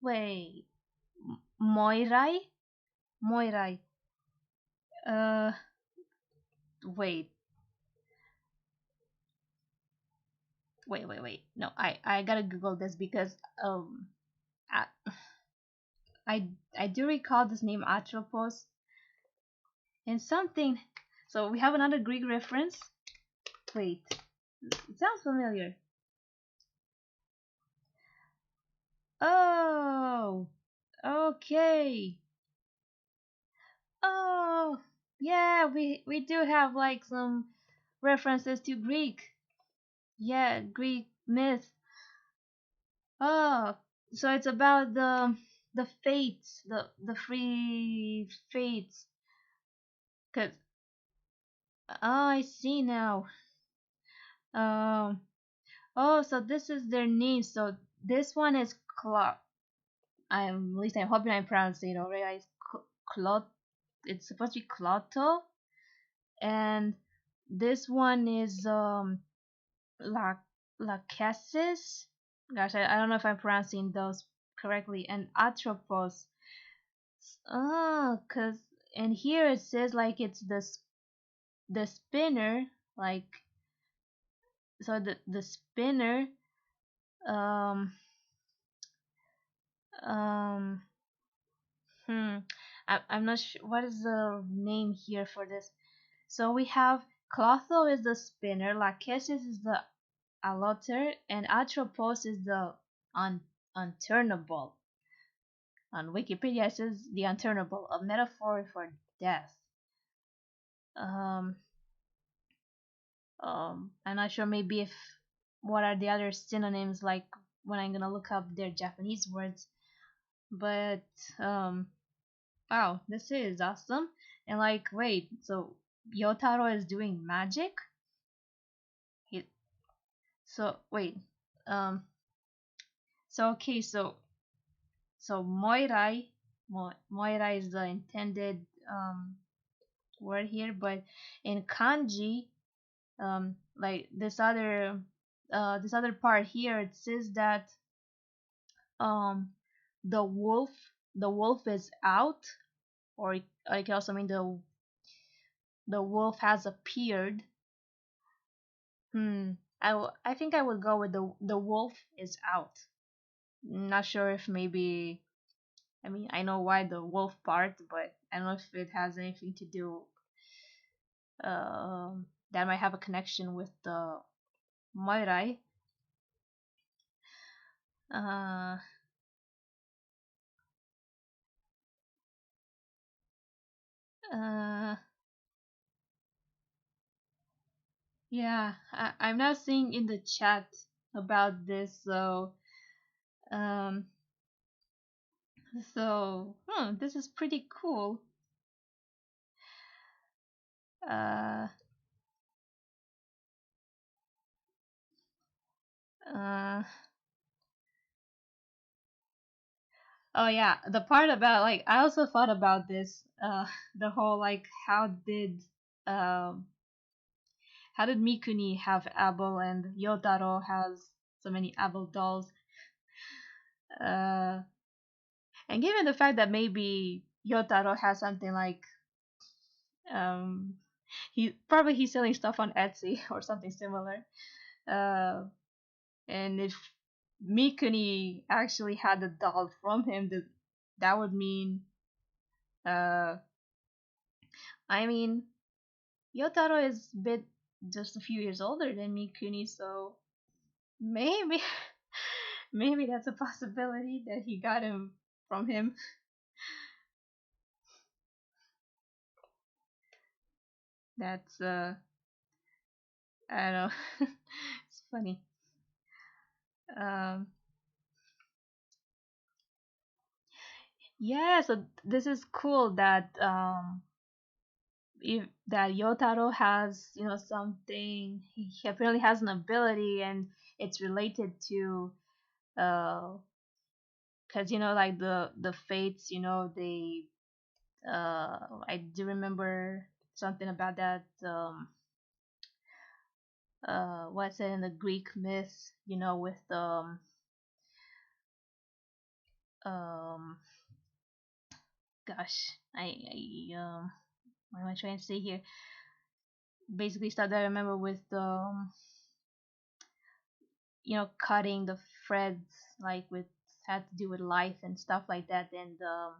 A: wait. Moirai? Moirai. Uh, wait, wait. No, I gotta Google this because I I do recall this name Atropos and something. So we have another Greek reference. Wait, it sounds familiar. Oh, okay. Oh, yeah, we do have like some references to Greek. Yeah, Greek myth. Oh, so it's about the fates, the free fates. Cause oh, I see now. Um. Oh, so this is their name. So this one is Clot. I'm at least I'm hoping I'm pronouncing it already. It's Clot. It's supposed to be Clotto, and this one is La Lachesis. Gosh, I don't know if I'm pronouncing those correctly. And Atropos. Oh, cause and here it says like it's the spinner, like so the spinner. Um um hmm. I'm not sure what is the name here for this. So we have Clotho is the spinner, Lachesis is the alloter, and Atropos is the un unturnable. On Wikipedia it says the unturnable, a metaphor for death. Um, I'm not sure maybe if what are the other synonyms like when I'm gonna look up their Japanese words. But wow, this is awesome. And like, wait, so Yotaro is doing magic? He, so wait, um, so okay, so Moirai is the intended word here, but in kanji, like this other part here, it says that um the wolf the wolf is out, or it can also mean the wolf has appeared. Hmm. I think I would go with the wolf is out. Not sure if maybe I mean I know why the wolf part, but I don't know if it has anything to do that might have a connection with the Moirai. Uh, uh, yeah, I'm now seeing in the chat about this, um, this is pretty cool. Uh, uh, oh yeah, the part about like I also thought about this, the whole like um how did Mikuni have Abel and Yotaro has so many Abel dolls? Uh, and given the fact that maybe Yotaro has something like um he's selling stuff on Etsy or something similar. Uh, and if Mikuni actually had the doll from him, that would mean Uh, I mean, Yotaro is a bit just a few years older than Mikuni, so maybe maybe that's a possibility that he got him from him. That's I don't know. It's funny. Um, yeah, so this is cool that if that Yotaro has, something, he apparently has an ability, and it's related to uh because like the fates, they I do remember something about that, what's it in the Greek myth, with um gosh, what am I trying to say here? Basically stuff that I remember with cutting the threads, like with had to do with life and stuff like that, and um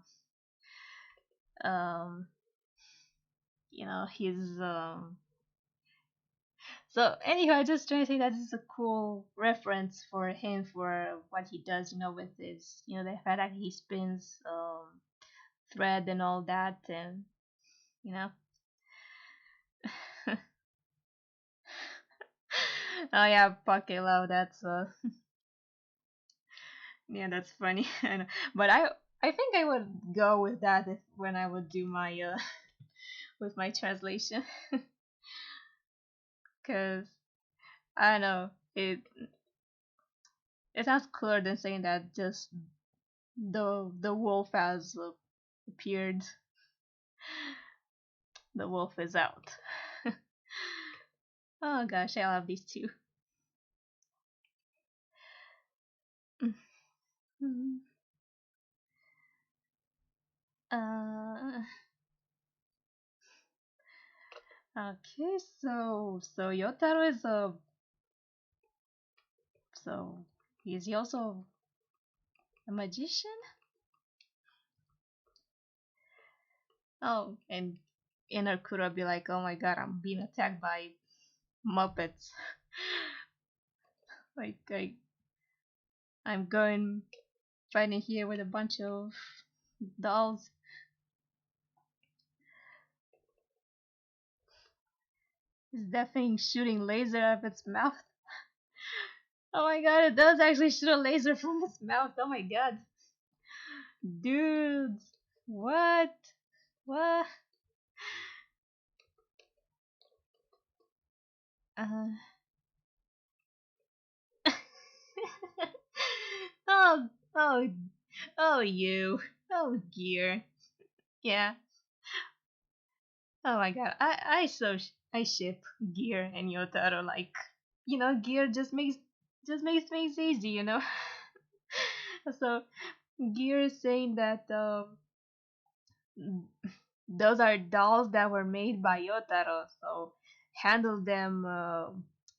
A: his so anyhow, I just trying to say that this is a cool reference for him for what he does, with his, the fact that he spins thread and all that, and you know. Oh yeah, Pocket Love. That's yeah, that's funny. I know. But I think I would go with that if when I would do my with my translation, cause I don't know, it sounds cooler than saying that just the wolf has appeared. The wolf is out. Oh gosh, I love these two. Mhm. Uh, okay, so Yotaro is a so is he also a magician? Oh, and Inarkura be like, oh my god, I'm being attacked by Muppets. like I'm going fighting here with a bunch of dolls. Is that thing shooting laser out of its mouth? Oh my god, it does actually shoot a laser from its mouth. Oh my god. Dudes, what? What? Uh. Oh, oh, oh, you. Oh, Gear. Yeah. Oh my god. I ship Gear and Yotaro, like, Gear just makes things easy, So Gear is saying that those are dolls that were made by Yotaro, so handle them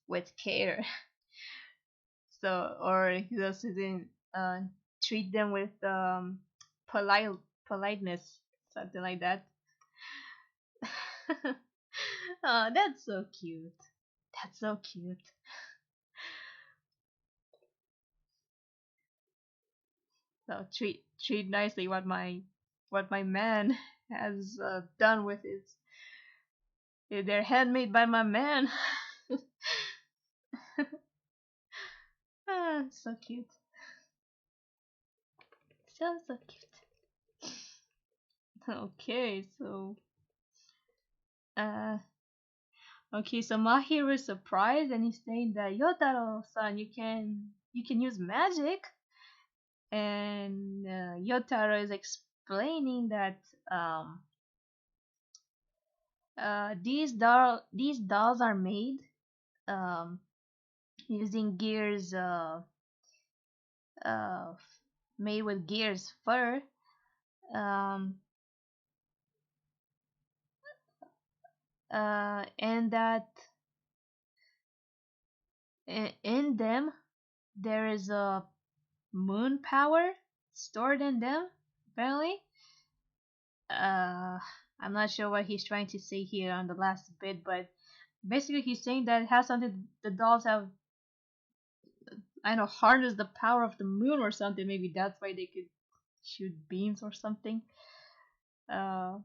A: with care. So, or he also didn't treat them with polite politeness, something like that. Oh, that's so cute. That's so cute. So treat nicely what my man has done with his. They're handmade by my man. Ah, so cute. So cute. Okay, so uh okay, so Mahiro is surprised and he's saying that Yotaro-san, you can use magic, and Yotaro is explaining that um these dolls are made um using gears uh made with gears fur, um and that in them there is a moon power stored in them, apparently. uh, I'm not sure what he's trying to say here on the last bit, but basically he's saying that it has something the dolls have, I don't know, harness the power of the moon or something. Maybe that's why they could shoot beams or something. Uh,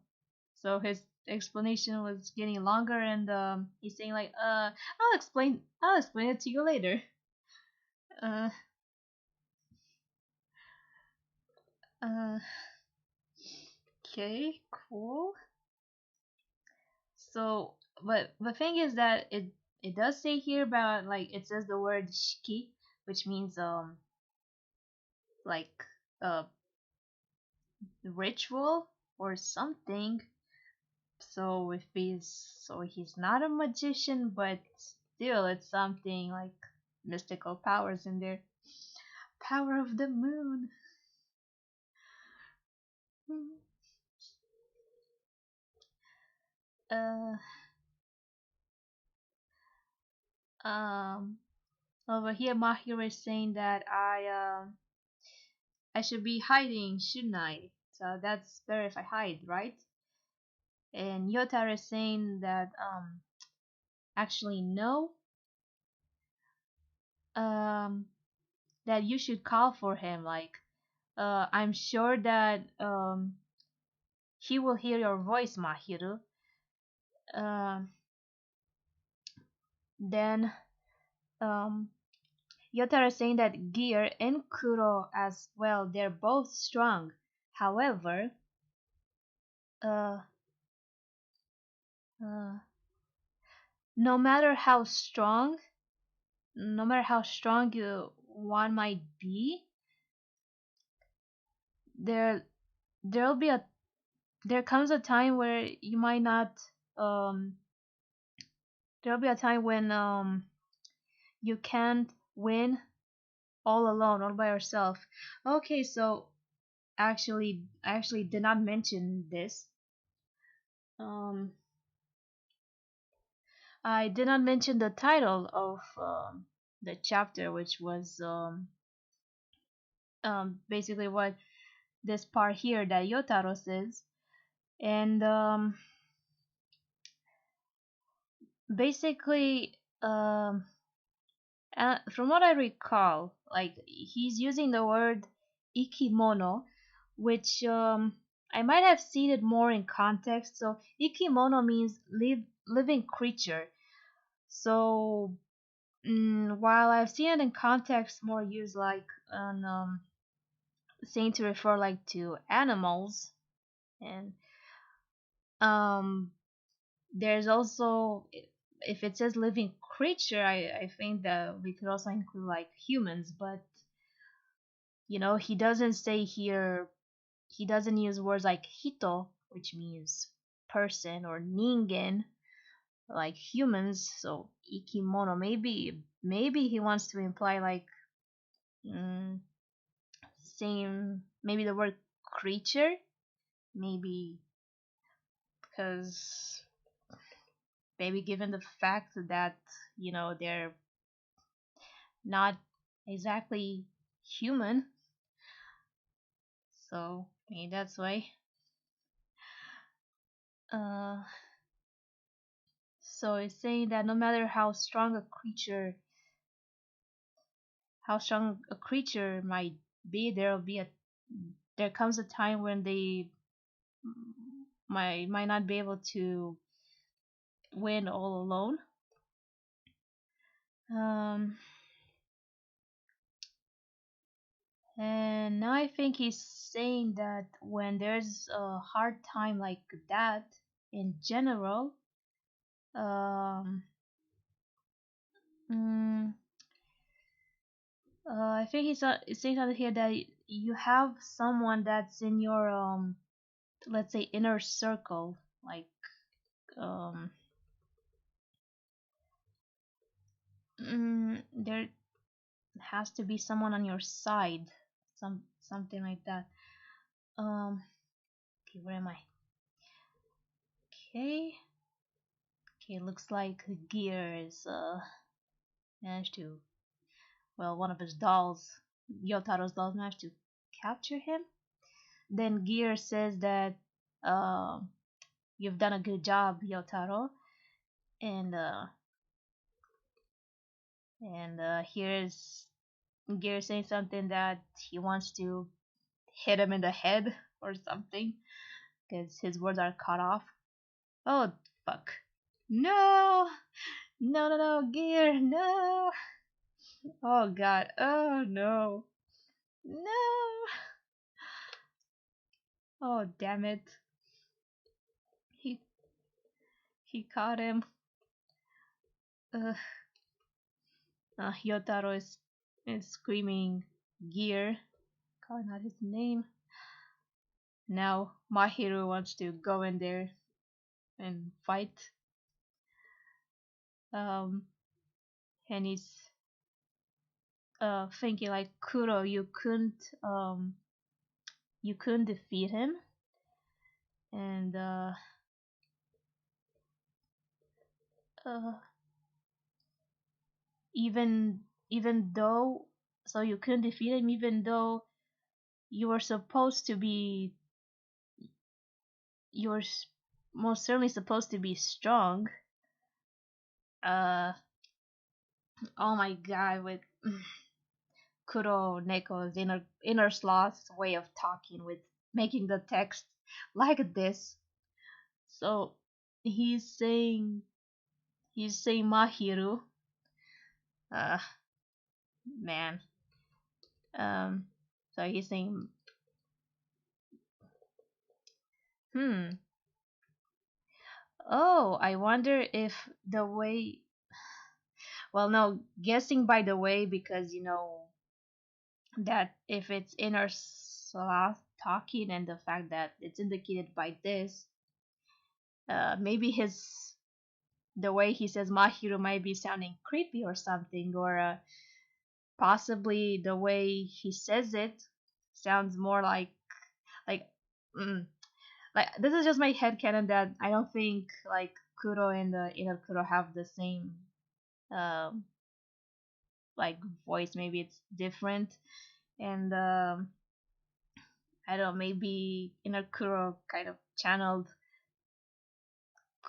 A: so his explanation was getting longer, and he's saying like, I'll explain it to you later. Uh, uh, okay, cool. So, but the thing is that it does say here about, like, it says the word shiki, which means like ritual or something. So he's not a magician, but still it's something like mystical powers in there. Power of the moon. Uh um Over here Mahiro is saying that I should be hiding, shouldn't I? So that's better if I hide, right? And Yotaro is saying that actually no, um that you should call for him, like I'm sure that he will hear your voice, Mahiro. Uh, then um Yotaro is saying that Gear and Kuro as well, they're both strong. However, uh, uh, no matter how strong, no matter how strong one might be, there there'll be a there comes a time where you might not um there'll be a time when you can't win all alone, all by yourself. Okay, so I actually did not mention this. Um, I did not mention the title of the chapter, which was basically what this part here that Yotaro says, and basically, from what I recall, like he's using the word ikimono, which I might have seen it more in context. So ikimono means living creature. So while I've seen it in context more used like on saying to refer like to animals, and um there's also, if it says living creature, I think that we could also include like humans, but he doesn't say here, he doesn't use words like hito, which means person, or ningen, like humans. So ikimono, maybe he wants to imply like mm, same, maybe the word creature, maybe, because maybe given the fact that they're not exactly human, so maybe that's why. uh so it's saying that no matter how strong a creature might be, there comes a time when they might not be able to win all alone. um And now I think he's saying that when there's a hard time like that in general, um, mm, I think he's saying out here that you have someone that's in your let's say inner circle, like um, there has to be someone on your side, something like that. Okay, where am I? Okay, okay, looks like Gear is managed to, well, one of his dolls, Yotaro's dolls, managed to capture him. Then Gear says that Um, you've done a good job, Yotaro. And here's Gear saying something that he wants to hit him in the head or something because his words are cut off. Oh, fuck. No! No, no, no, Gear, no! Oh, God. Oh, no. No! Oh, damn it. He he caught him. Ugh. Yotaro is screaming Gear, calling out his name. Now Mahiru wants to go in there and fight. Um, and he's thinking like, Kuro, you couldn't defeat him, and uh, even though, so you couldn't defeat him even though you were supposed to be, you were most certainly supposed to be strong. Uh, oh my God, with Kuro Neko's inner sloth's way of talking, with making the text like this. So he's saying Mahiru. Uh, man. Um, so he's saying, hmm. Oh, I wonder if the way. Well, no, guessing by the way, because you know that if it's inner sloth talking and the fact that it's indicated by this, maybe the way he says Mahiru might be sounding creepy or something, or possibly the way he says it sounds more like mm, like this is just my headcanon that I don't think like Kuro and the inner Kuro have the same um like voice. Maybe it's different, and I don't know, maybe inner Kuro kind of channeled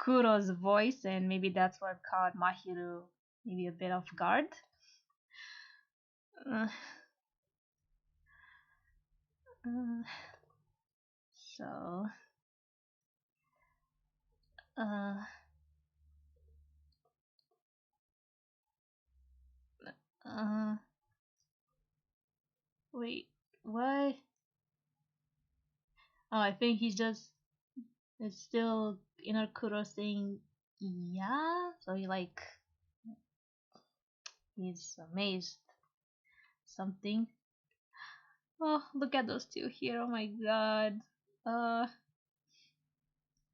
A: Kuro's voice, and maybe that's what caught Mahiru maybe a bit off guard. Uh, uh, so, uh, uh, wait, what? Oh, I think he's just, it's still inner Kuro saying, yeah? So he's amazed. Something. Oh, look at those two here. Oh my god. Uh,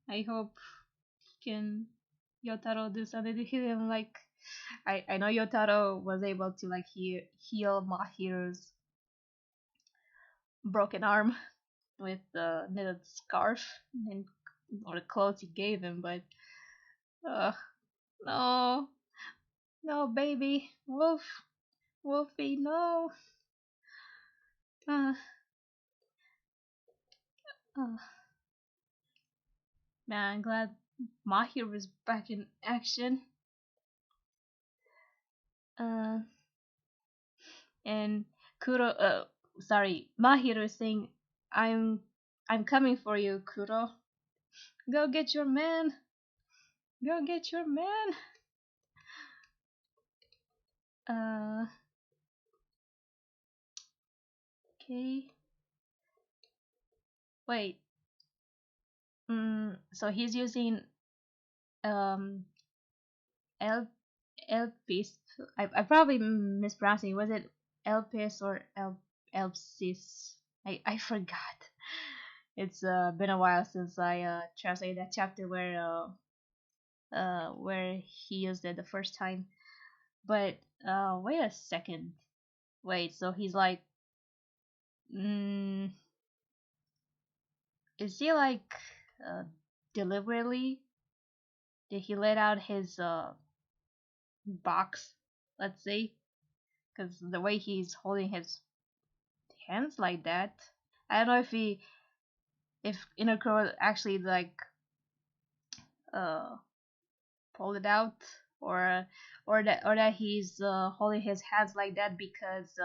A: I hope can Yotaro do something to heal him. Like, I know Yotaro was able to like heal Mahiru's broken arm with the knitted scarf and or the clothes he gave him, but uh, no, no, baby, Wolfie, no. Uh, uh, man, I'm glad Mahiru is back in action. Uh, and Mahiru is saying, I'm, I'm coming for you, Kuro. Go get your man. Go get your man. Uh, okay. Wait. So he's using um El Elpis. I probably mispronouncing. Was it Elpis or Elpsis? I forgot. It's been a while since I translated that chapter where he used it the first time. But wait a second. Wait, so he's like, mm, is he like uh, deliberately did he let out his box? Let's say, because the way he's holding his hands like that, I don't know if he. if inner Kuro actually like uh pulled it out, or that he's holding his hands like that because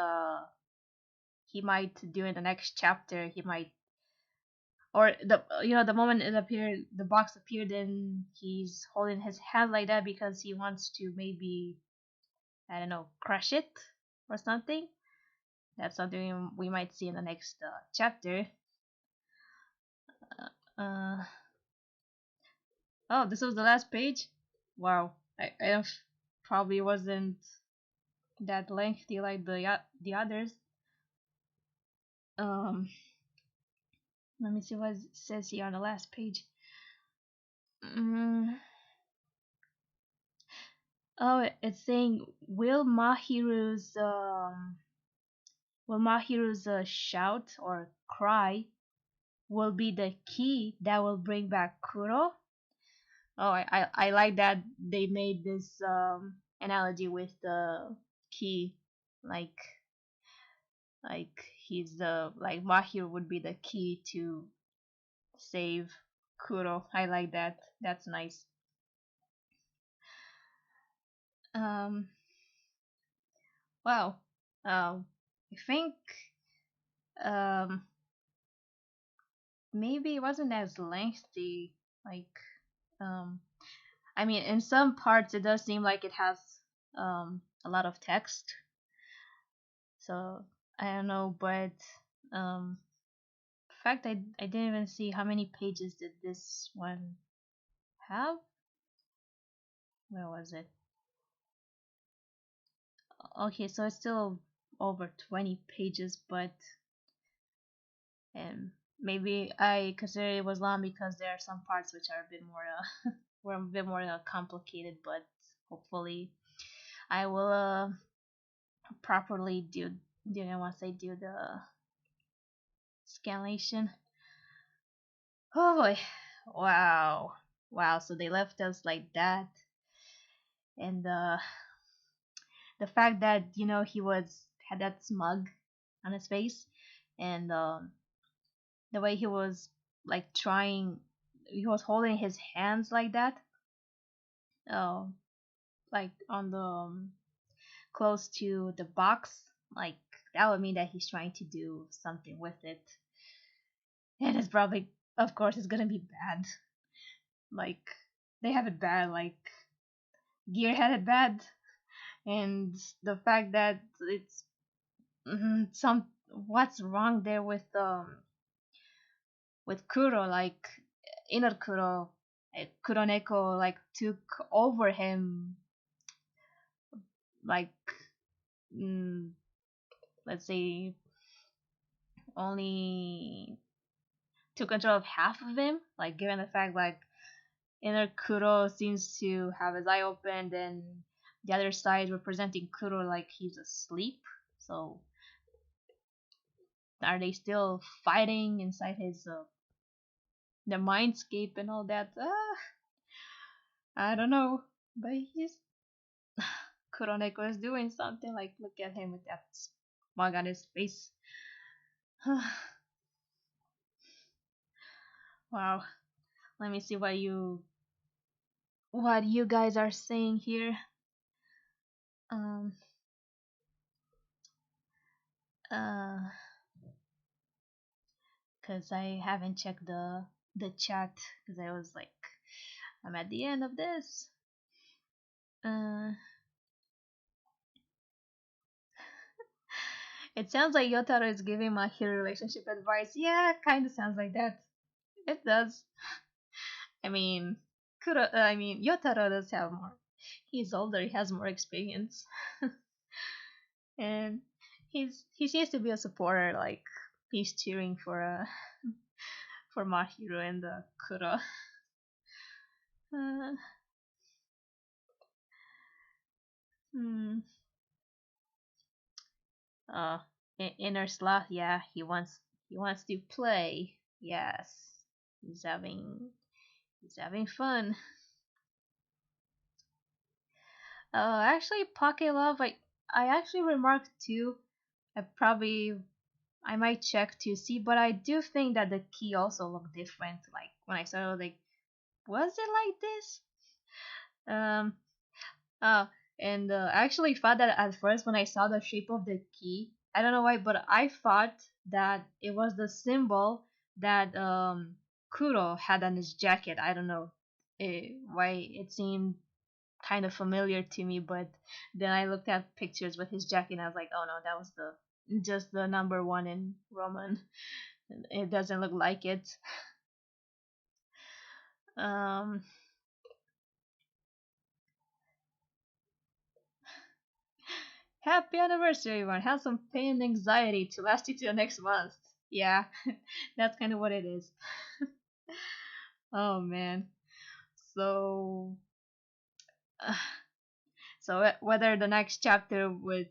A: he might during the next chapter he might, or the the moment it appeared, the box appeared, and he's holding his hand like that because he wants to maybe, I don't know, crush it or something. That's something we might see in the next chapter. Uh, oh, this was the last page. Wow, I probably wasn't that lengthy like the others. Um, Let me see what it says here on the last page. Mm, oh, it's saying will Mahiru's shout or cry will be the key that will bring back Kuro. Oh, I like that they made this analogy with the key, like he's the like Mahiru would be the key to save Kuro. I like that. That's nice. Um, wow. I think um maybe it wasn't as lengthy. Like um, I mean, in some parts it does seem like it has a lot of text. So I don't know, but um, in fact, I didn't even see how many pages did this one have. Where was it? Okay, so it's still over 20 pages, but maybe I consider it was long because there are some parts which are a bit more were a bit more complicated. But hopefully, I will properly do once I do the scanlation. Oh boy, wow, wow. So they left us like that, and the fact that he was had that smug on his face, and the way he was like trying, he was holding his hands like that, uh, like on the close to the box, like that would mean that he's trying to do something with it, and it's probably, of course, it's gonna be bad. Like they have it bad, like Gear had it bad, and the fact that it's some what's wrong there with Kuro, like inner Kuro, Kuroneko like took over him, like mm, let's say only took control of half of him, like given the fact like inner Kuro seems to have his eye open and the other side representing Kuro like he's asleep. So are they still fighting inside his the mindscape and all that? I don't know, but he's Kuroneko is doing something. Like look at him with that smug on his face. Wow. Let me see what you guys are saying here. Um. Uh. Cause I haven't checked the chat because I was like, I'm at the end of this. Uh. It sounds like Yotaro is giving Mahiro relationship advice. Yeah, kind of sounds like that. It does. I mean, Yotaro does have more. He's older. He has more experience, and he seems to be a supporter. Like he's cheering for Mahiro and Kuro. Uh, hmm. Uh, Inner Sloth. Yeah, he wants to play. Yes, he's having fun. Actually, Pocket Love, I actually remarked too. I probably I might check to see, but I do think that the key also looked different. Like when I saw it, I was like, was it like this? Um, uh, and I actually thought that at first when I saw the shape of the key. I don't know why, but I thought that it was the symbol that Kuro had on his jacket. I don't know why it seemed kind of familiar to me, but then I looked at pictures with his jacket and I was like, oh no, that was the just the number one in Roman. It doesn't look like it. Um, Happy anniversary, everyone. Have some pain and anxiety to last you to the next month. Yeah, that's kind of what it is. Oh man. So, uh, whether the next chapter would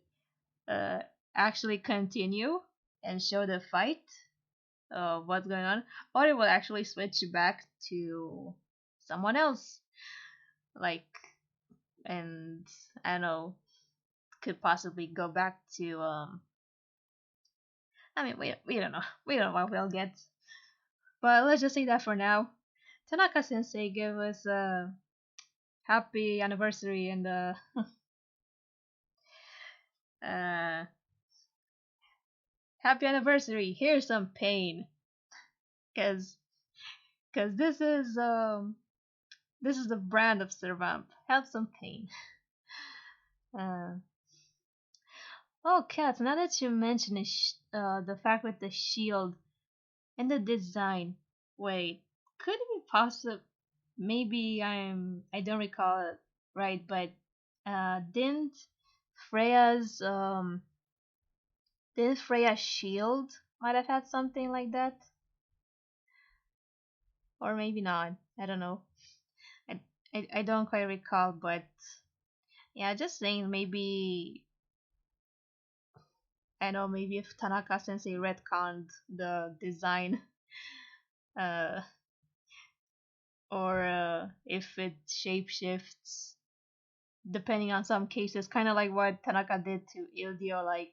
A: uh, actually continue and show the fight of what's going on, or it will actually switch back to someone else, like, and I don't know, could possibly go back to I mean, we don't know. We don't know what we'll get. But let's just say that for now. Tanaka Sensei gave us a happy anniversary and uh, happy anniversary. Here's some pain, cause this is the brand of Servamp. Have some pain. Uh, oh, Kat, now that you mention it, the fact with the shield and the design. Wait, could it be possible? Maybe I don't recall it right, but didn't Freya's didn't Freya's shield might have had something like that, or maybe not. I don't know. I I don't quite recall, but yeah, just saying maybe I know maybe if Tanaka Sensei retconned the design, uh, or if it shapeshifts depending on some cases, kind of like what Tanaka did to Ildio. Like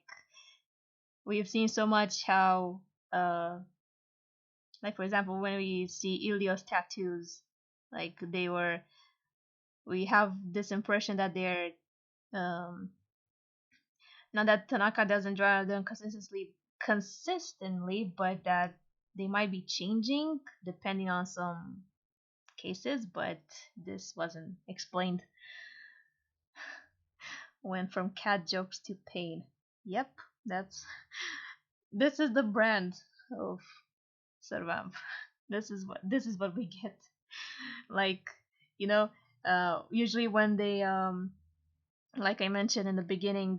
A: we've seen so much how, like for example, when we see Ildio's tattoos, like we have this impression that they're, um, not that Tanaka doesn't draw them consistently, but that they might be changing depending on some cases. But this wasn't explained. Went from cat jokes to pain. Yep, that's this is the brand of Servamp. This is what we get. Like, you know, usually when they like I mentioned in the beginning,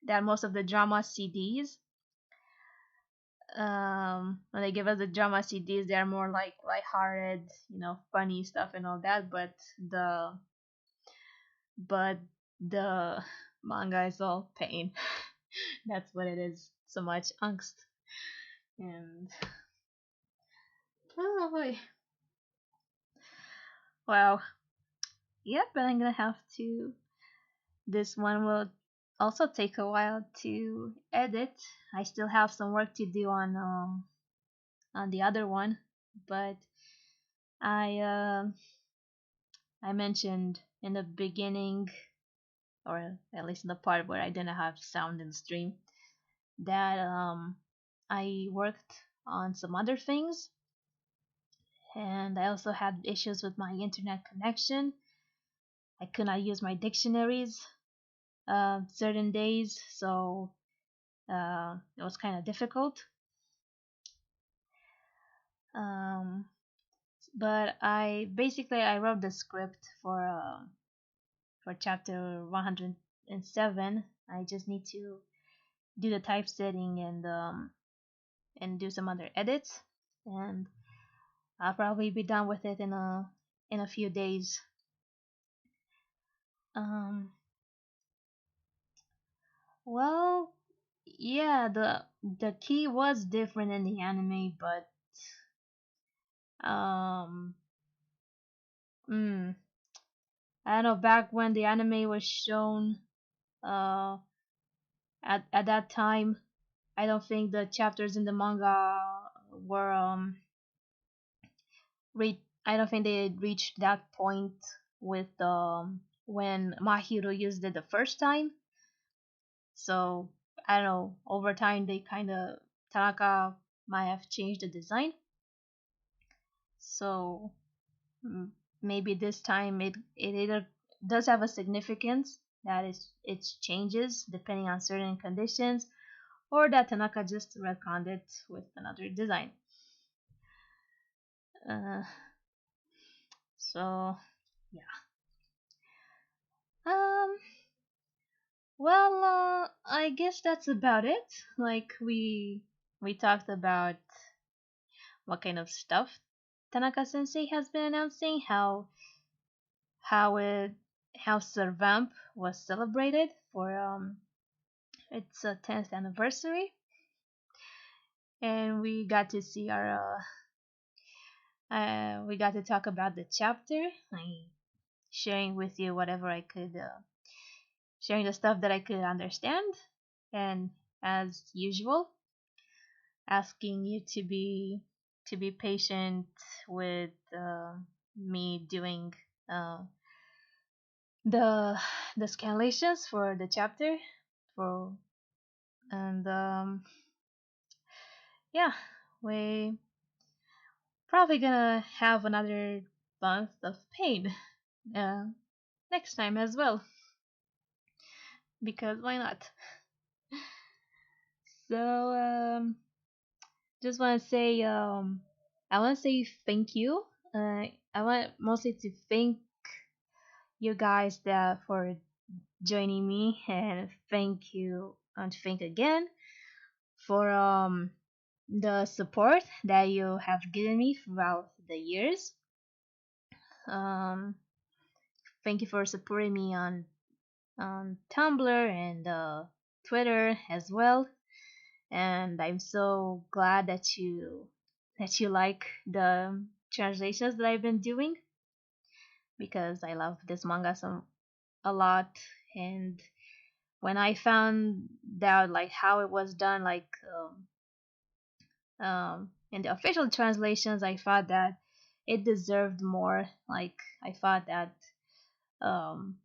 A: that most of the drama CDs, when they give us the drama CDs, they are more like lighthearted, funny stuff and all that. But the manga is all pain. That's what it is. So much angst and oh boy. Well, yep, and I'm gonna have to. This one will also take a while to edit. I still have some work to do on the other one, but I I mentioned in the beginning, or at least in the part where I didn't have sound in the stream, that I worked on some other things, and I also had issues with my internet connection. I could not use my dictionaries certain days, so it was kind of difficult. Um, but I wrote the script for chapter 107. I just need to do the typesetting and do some other edits, and I'll probably be done with it in a few days. Um, well, yeah, the key was different in the anime, but um, mm, I don't know. Back when the anime was shown, uh, at that time, I don't think the chapters in the manga were I don't think they reached that point with when Mahiro used it the first time. So I don't know. Over time, they kind of Tanaka might have changed the design. So mm, maybe this time it either does have a significance that it changes depending on certain conditions, or that Tanaka just retconned it with another design. Uh, so yeah. Um. Well, I guess that's about it. Like we talked about what kind of stuff Tanaka Sensei has been announcing, how it how Servamp was celebrated for its 10th anniversary, and we got to talk about the chapter. I sharing with you whatever I could, sharing the stuff that I could understand, and as usual, asking you to be patient with me doing uh, the the scanlations for the chapter for and yeah, we probably gonna have another month of pain uh, next time as well, because why not? So just want to say I want to say thank you. I want mostly to thank you guys that for joining me, and thank you and thank again for the support that you have given me throughout the years. Um, Thank you for supporting me on Tumblr and Twitter as well. And I'm so glad that you like the translations that I've been doing, because I love this manga a lot. And when I found out like how it was done, like in the official translations, I thought that it deserved more. Like I thought that um,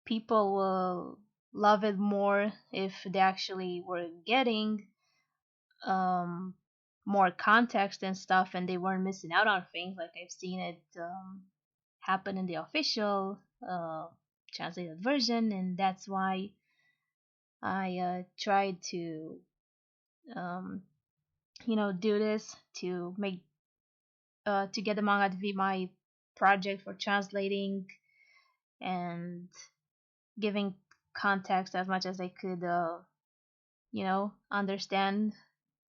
A: people will love it more if they actually were getting um, more context and stuff, and they weren't missing out on things. Like I've seen it happen in the official translated version, and that's why I tried to um, do this to make to get the manga to be my project for translating and giving context as much as I could, understand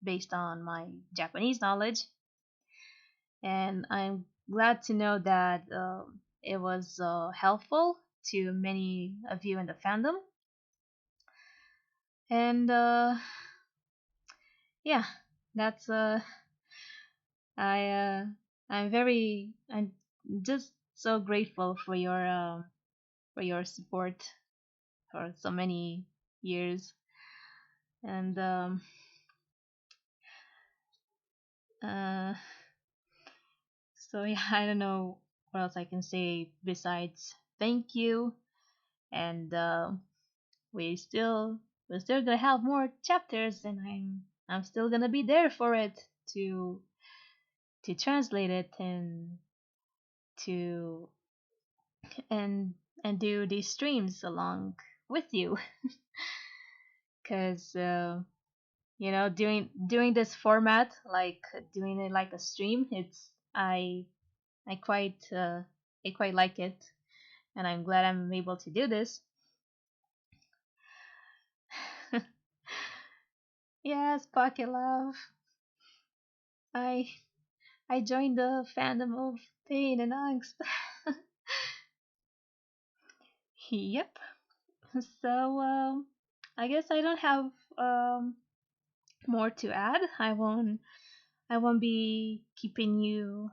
A: based on my Japanese knowledge. And I'm glad to know that it was helpful to many of you in the fandom. And yeah, that's I I'm just so grateful for your support for so many years. And uh so yeah, I don't know what else I can say besides thank you. And we're still gonna have more chapters, and I'm still gonna be there for it to translate it to and and do these streams along with you. Because doing this format, like doing it like a stream, it's I quite I quite like it, and I'm glad I'm able to do this. Yes, Pocket Love. I I joined the fandom of pain and angst. Yep. So I guess I don't have um, more to add. I won't be keeping you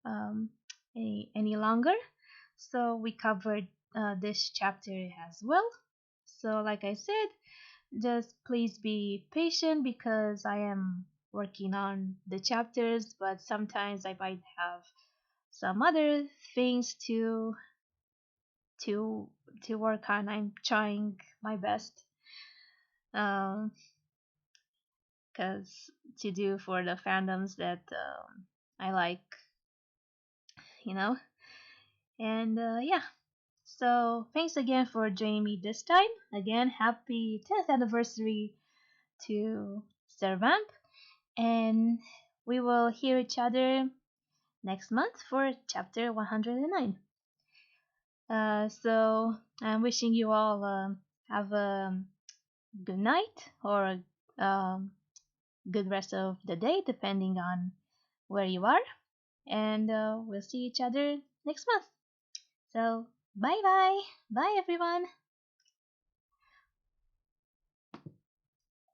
A: um, any longer. So we covered this chapter as well. So like I said, Just please be patient because I am working on the chapters, but sometimes I might have some other things to to work on. I'm trying my best um cuz to do for the fandoms that I like, you know. And yeah. So thanks again for joining me this time. Again, happy 10th anniversary to Servamp, and we will hear each other next month for chapter 109. So I'm wishing you all have a good night or a good rest of the day, depending on where you are. And we'll see each other next month. So bye bye. Bye everyone.